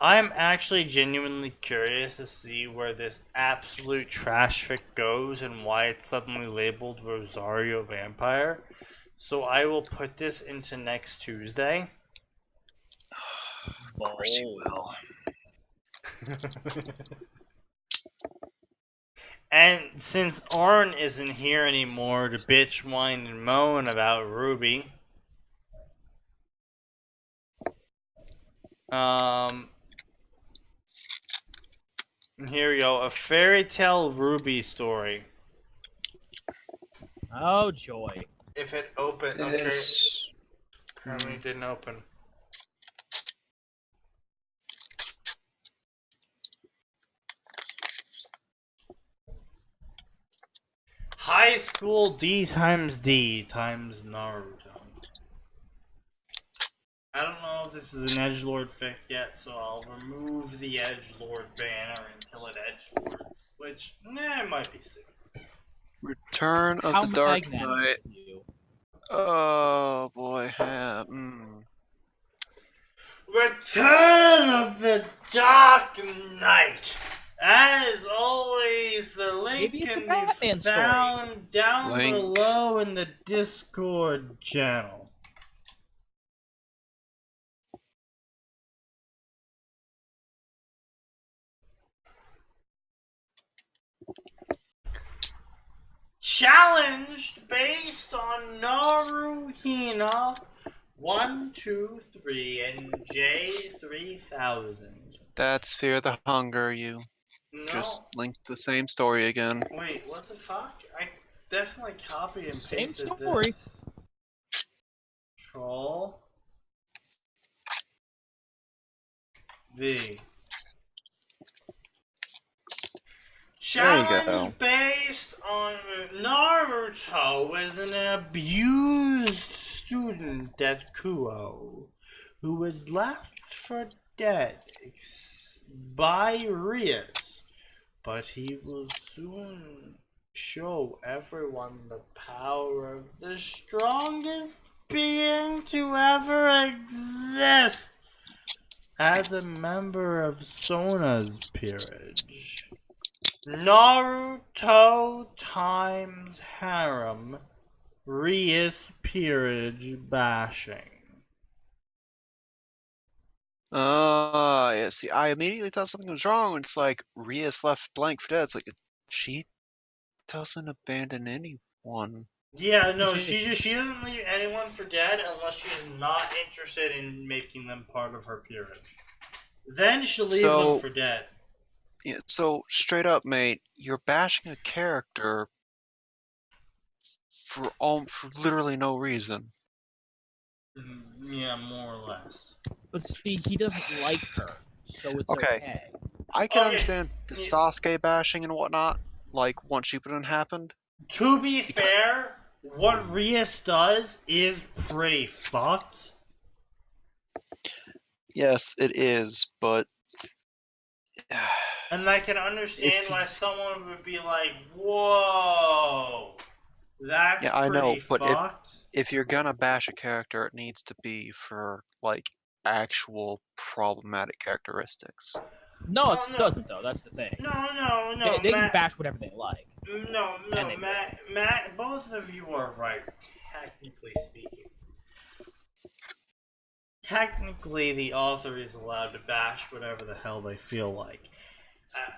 I'm actually genuinely curious to see where this absolute trash fic goes and why it's suddenly labeled Rosario Vampire. So I will put this into next Tuesday. Of course you will. And since Arn isn't here anymore to bitch, whine, and moan about Ruby, here we go, a fairy tale Ruby story. Oh, joy. If it opened, okay. Apparently it didn't open. High school D times D times Naruto. I don't know if this is an edgelord fic yet, so I'll remove the edgelord banner until it edgelords, which, it might be soon. Return of How the Dark magnanimous Knight. of you. Oh boy, Return of the Dark Knight. As always, the link Maybe it's a can Batman be found down Link. below in the Discord channel. Challenged based on Naruhina 1, 2, 3, and J3000. That's Fear the Hunger, you. No. Just linked the same story again. Wait, what the fuck? I definitely copied and Same pasted story. this. Troll. V. Challenge based on Naruto is an abused student at Kuo who was left for dead by Rias, but he will soon show everyone the power of the strongest being to ever exist as a member of Sona's peerage. Naruto times harem, Rias peerage bashing. Yeah, see, I immediately thought something was wrong. It's like, Rias left blank for dead. It's like, she doesn't abandon anyone. Yeah, no, she doesn't leave anyone for dead unless she's not interested in making them part of her peerage. Then she'll leave them for dead. Yeah, so, straight up, mate, you're bashing a character for literally no reason. Yeah, more or less. But see, he doesn't like her, so it's okay. I can understand the Sasuke bashing and whatnot, like, once Shippuden happened. To be fair, what Rias does is pretty fucked. Yes, it is, but... And I can understand why someone would be like, whoa, that's yeah, I know, pretty but fucked. if you're gonna bash a character, it needs to be for, like, actual problematic characteristics. No, it doesn't, though. That's the thing. No. They can bash whatever they like. No, Matt, both of you are right, technically speaking. Technically, the author is allowed to bash whatever the hell they feel like.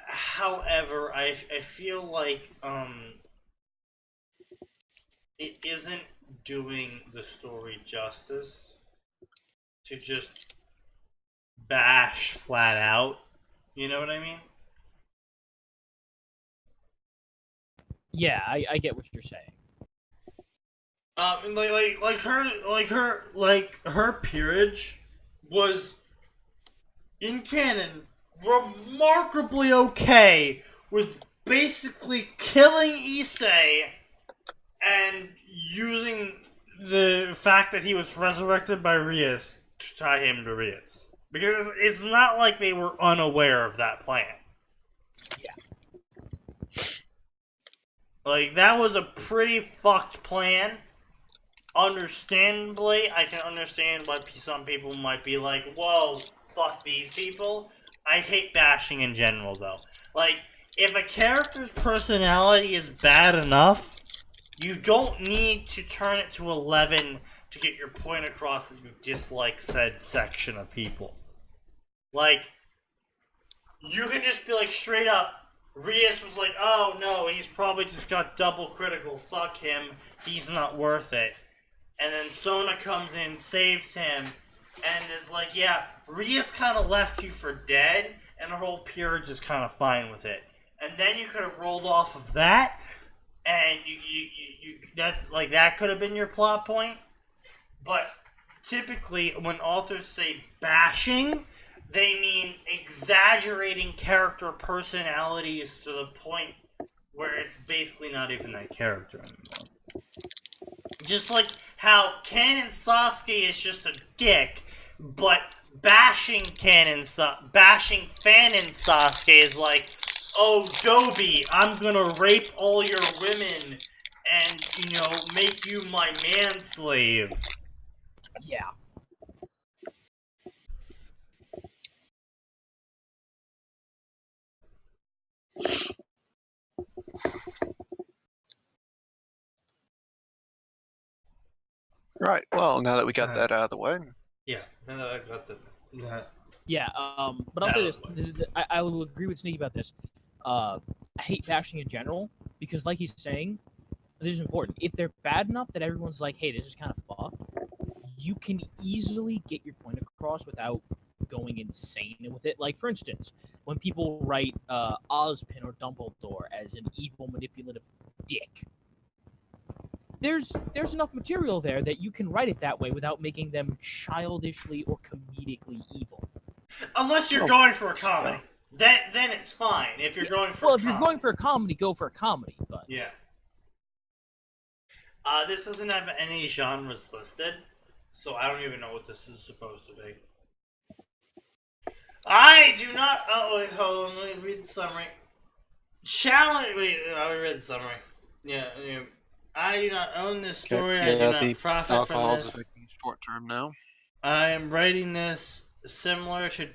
However, I feel like it isn't doing the story justice to just bash flat out. You know what I mean? Yeah, I get what you're saying. Her peerage was in canon remarkably okay with basically killing Issei and using the fact that he was resurrected by Rias to tie him to Rias. Because it's not like they were unaware of that plan. Yeah. Like, that was a pretty fucked plan. Understandably, I can understand why some people might be like, whoa, fuck these people. I hate bashing in general, though. Like, if a character's personality is bad enough, you don't need to turn it to 11 to get your point across that you dislike said section of people. Like, you can just be like, straight up, Rias was like, oh no, he's probably just got double critical, fuck him, he's not worth it. And then Sona comes in, saves him, and is like, yeah, Rias kind of left you for dead, and her whole peerage is kind of fine with it. And then you could have rolled off of that, and that could have been your plot point. But typically, when authors say bashing, they mean exaggerating character personalities to the point where it's basically not even that character anymore. Just like how Ken and Sasuke is just a dick, But bashing Fan and Sasuke is like, oh, Dobie, I'm gonna rape all your women and, make you my manslave. Yeah. Right. Well, now that we got that out of the way. Yeah, now that I got the... Yeah, but I'll say this. I will agree with Sneaky about this. I hate bashing in general, because like he's saying, this is important. If they're bad enough that everyone's like, hey, this is kind of fucked, you can easily get your point across without going insane with it. Like, for instance, when people write Ozpin or Dumbledore as an evil, manipulative dick, there's enough material there that you can write it that way without making them childishly or comedically evil. Unless you're going for a comedy. Then it's fine. If you're going for if you're going for a comedy, go for a comedy. But yeah. This doesn't have any genres listed, so I don't even know what this is supposed to be. I do not... Oh, wait, hold on. Let me read the summary. Wait, I'll read the summary. Yeah. I do not own this story. I do not profit from this. Short term now. I am writing this similar to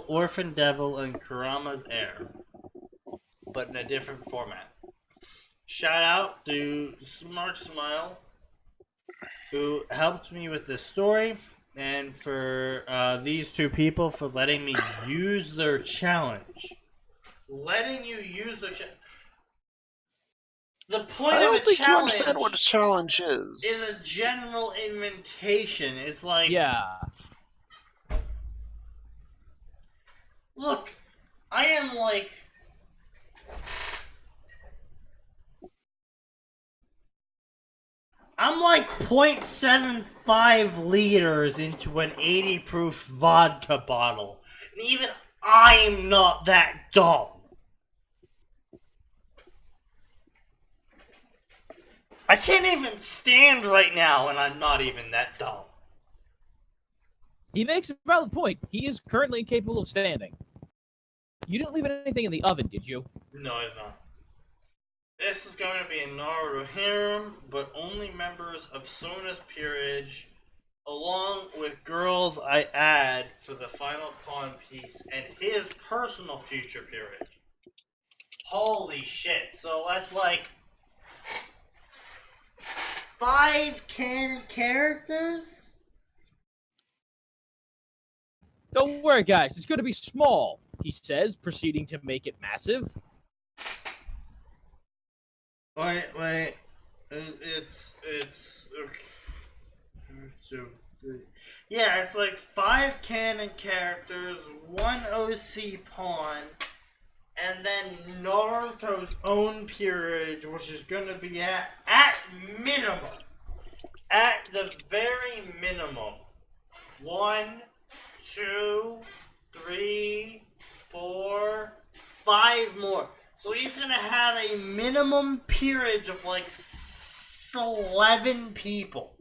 Orphan Devil and Kurama's Heir, but in a different format. Shout out to Smart Smile, who helped me with this story, and for these two people for letting me use their challenge. Letting you use their challenge. The point of a challenge... I don't think what a challenge is a general invitation. It's like... Yeah. Look, I am like... I'm like 0.75 liters into an 80 proof vodka bottle. And even I'm not that dumb. I can't even stand right now and I'm not even that dumb. He makes a valid point. He is currently incapable of standing. You didn't leave anything in the oven, did you? No, I did not. This is going to be a Naruto harem, but only members of Sona's peerage, along with girls I add for the final pawn piece and his personal future peerage. Holy shit. So that's like 5 canon characters? Don't worry, guys. It's going to be small, he says, proceeding to make it massive. Wait. Yeah, it's like 5 canon characters, 1 OC pawn, and then Naruto's own peerage, which is gonna be at the very minimum, 1, 2, 3, 4, 5 more. So he's gonna have a minimum peerage of like 11 people.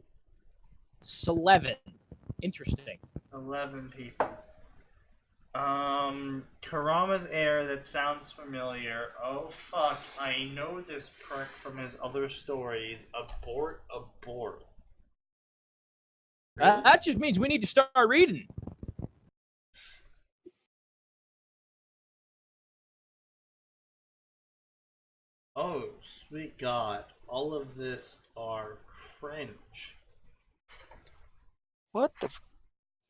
11. Interesting. 11 people. Kurama's Heir, that sounds familiar. Oh fuck, I know this prick from his other stories. Abort. That just means we need to start reading. Oh, sweet God. All of this are cringe. What the...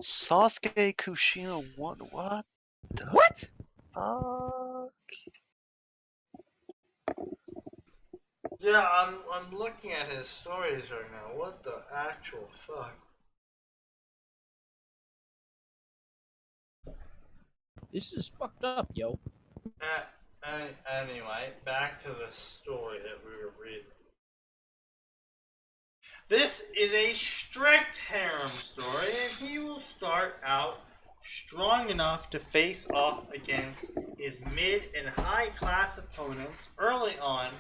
Sasuke Kushina, what? What? Fuck? Yeah, I'm looking at his stories right now. What the actual fuck? This is fucked up, yo. Anyway, back to the story that we were reading. This is a strict harem story, and he will start out strong enough to face off against his mid and high class opponents early on,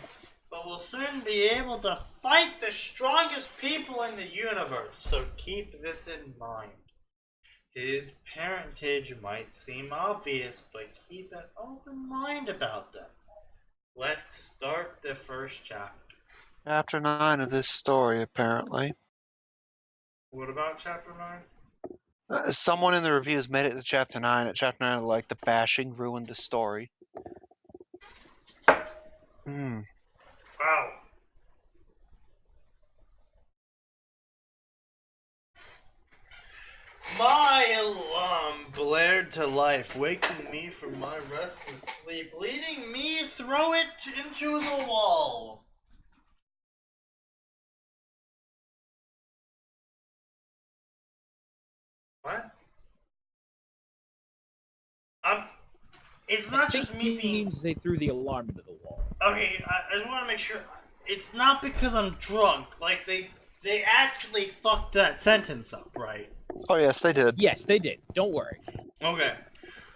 but will soon be able to fight the strongest people in the universe, so keep this in mind. His parentage might seem obvious, but keep an open mind about them. Let's start the first chapter. Chapter 9 of this story, apparently. What about chapter 9? Someone in the reviews made it to chapter 9. At chapter 9, like, the bashing ruined the story. Wow. My alarm blared to life, waking me from my restless sleep, leading me throw it into the wall. What? It's not just me He being... means they threw the alarm into the wall. Okay, I just want to make sure. It's not because I'm drunk. Like, they actually fucked that sentence up, right? Oh, yes, they did. Yes, they did. Don't worry. Okay.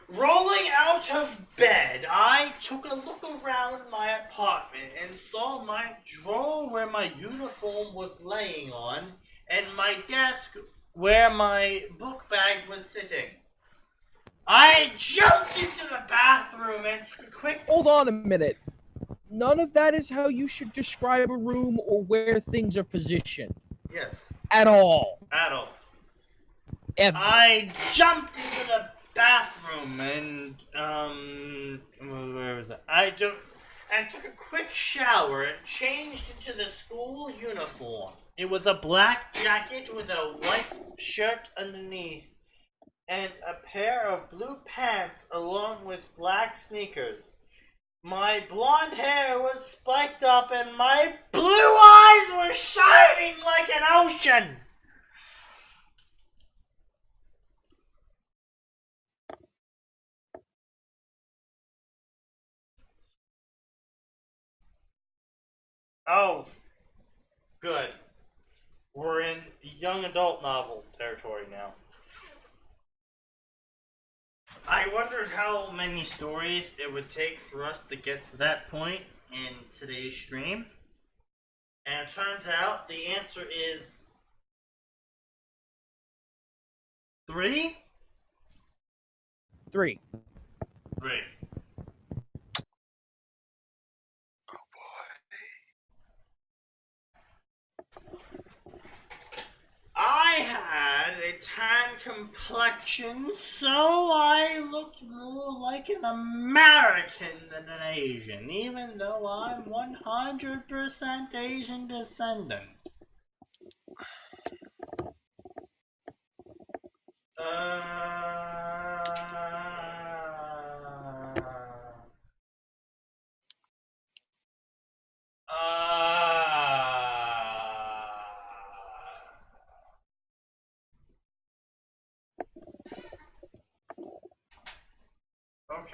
Rolling out of bed, I took a look around my apartment and saw my drawer where my uniform was laying on and my desk where my book bag was sitting. I jumped into the bathroom and took a quick... Hold on a minute. None of that is how you should describe a room or where things are positioned. Yes. At all. At all. Ever. I jumped into the bathroom and, where was it? And took a quick shower and changed into the school uniform. It was a black jacket with a white shirt underneath and a pair of blue pants along with black sneakers. My blonde hair was spiked up and my blue eyes were shining like an ocean. Oh, good. We're in young adult novel territory now. I wondered how many stories it would take for us to get to that point in today's stream. And it turns out the answer is 3? 3. 3. I had a tan complexion, so I looked more like an American than an Asian, even though I'm 100% Asian descendant.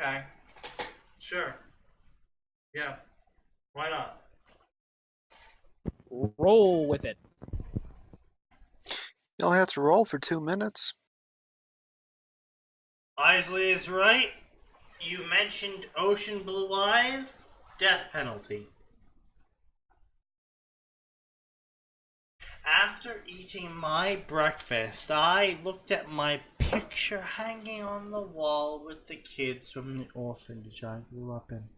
Okay. Sure. Yeah. Why not? Roll with it. You only have to roll for 2 minutes. Isley is right. You mentioned ocean blue eyes. Death penalty. After eating my breakfast, I looked at my picture hanging on the wall with the kids from the orphanage I grew up in.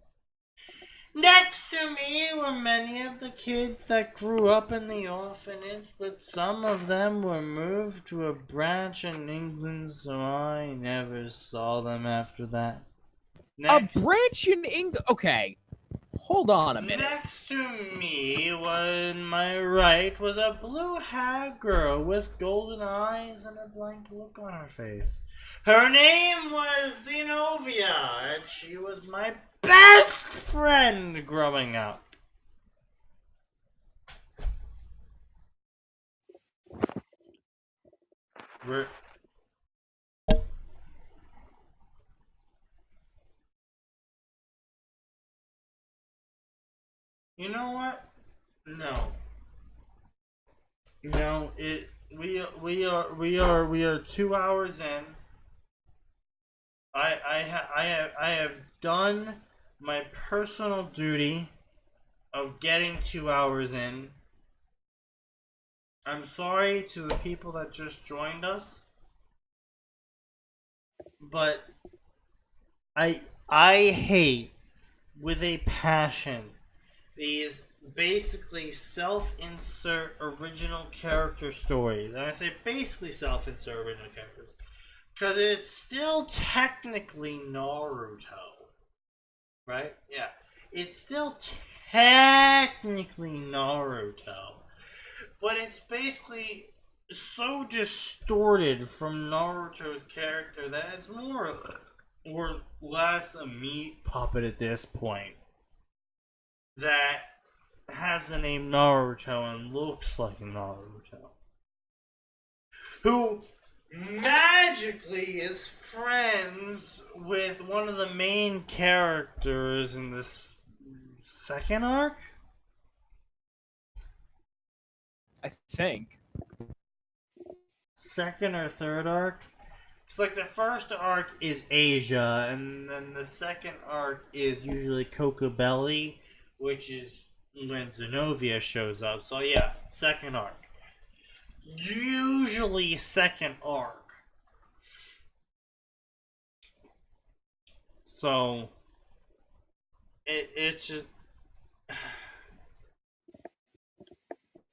Next to me were many of the kids that grew up in the orphanage, but some of them were moved to a branch in England, so I never saw them after that. Next, A branch in England. Okay. Hold on a minute. next to me, on my right, was a blue-haired girl with golden eyes and a blank look on her face. Her name was Zenobia, and she was my best friend growing up. You know what? No. No, we are 2 hours in. I have done my personal duty of getting 2 hours in. I'm sorry to the people that just joined us. But I hate with a passion these basically self-insert original character stories. And I say basically self-insert original characters because it's still technically Naruto, right? Yeah, it's still technically Naruto, but it's basically so distorted from Naruto's character that it's more or less a meat puppet at this point that has the name Naruto and looks like Naruto, who magically is friends with one of the main characters in this second arc? I think. Second or third arc? It's like the first arc is Asia, and then the second arc is usually Kokobelly, which is when Zenovia shows up. So yeah, second arc. Usually second arc. So it's just,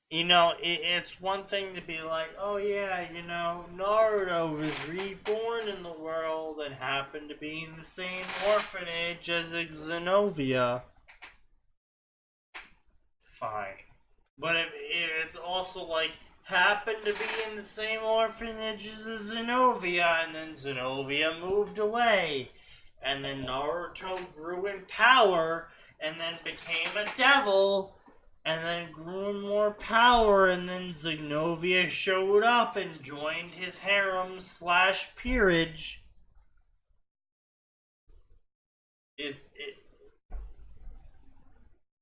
you know, it's one thing to be like, oh yeah, you know, Naruto was reborn in the world and happened to be in the same orphanage as Zenovia. Fine. But it's also like, happened to be in the same orphanage as Zenovia, and then Zenovia moved away. And then Naruto grew in power, and then became a devil, and then grew in more power, and then Zenovia showed up and joined his harem / peerage.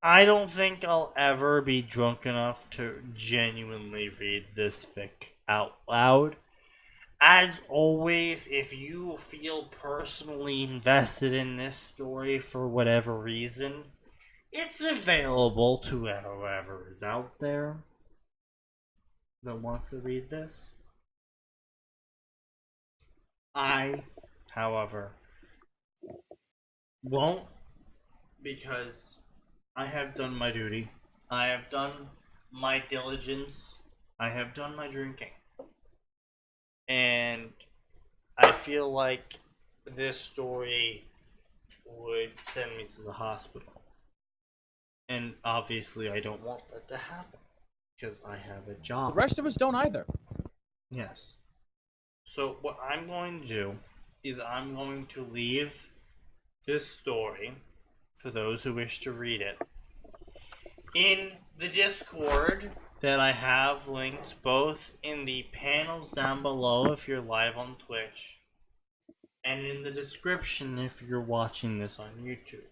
I don't think I'll ever be drunk enough to genuinely read this fic out loud. As always, if you feel personally invested in this story for whatever reason, it's available to whoever is out there that wants to read this. I, however, won't, because I have done my duty. I have done my diligence. I have done my drinking. And I feel like this story would send me to the hospital. And obviously I don't want that to happen, because I have a job. The rest of us don't either. Yes. So what I'm going to do is I'm going to leave this story, for those who wish to read it, in the Discord that I have linked both in the panels down below if you're live on Twitch, and in the description if you're watching this on YouTube.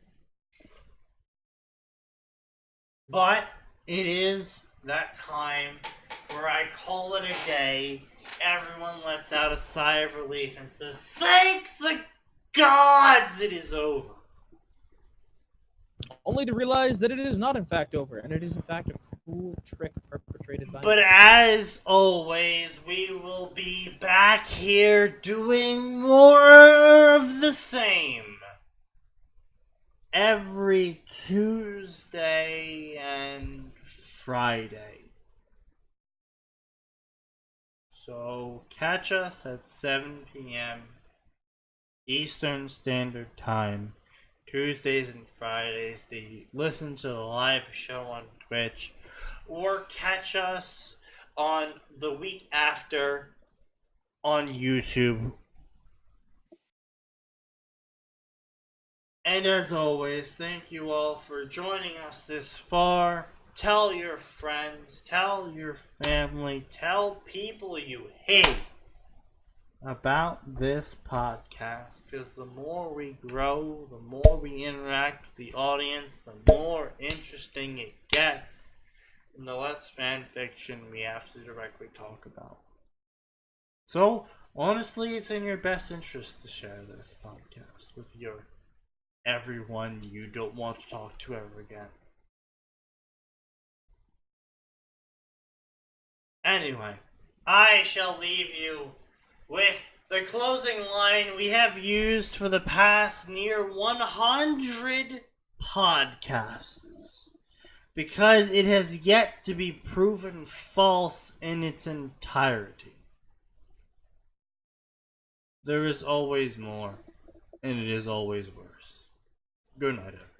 But it is that time where I call it a day. Everyone lets out a sigh of relief and says, "Thank the gods it is over." Only to realize that it is not in fact over, and it is in fact a cruel trick perpetrated by But as always, we will be back here doing more of the same every Tuesday and Friday. So catch us at 7 p.m. Eastern Standard Time, Tuesdays and Fridays, to listen to the live show on Twitch, or catch us on the week after on YouTube. And as always, thank you all for joining us this far. Tell your friends, tell your family, tell people you hate about this podcast, because the more we grow, the more we interact with the audience, the more interesting it gets, and the less fan fiction we have to directly talk about. So, honestly, it's in your best interest to share this podcast with your everyone you don't want to talk to ever again. Anyway, I shall leave you with The closing line we have used for the past near 100 podcasts, because it has yet to be proven false in its entirety. There is always more, and it is always worse. Good night, everyone.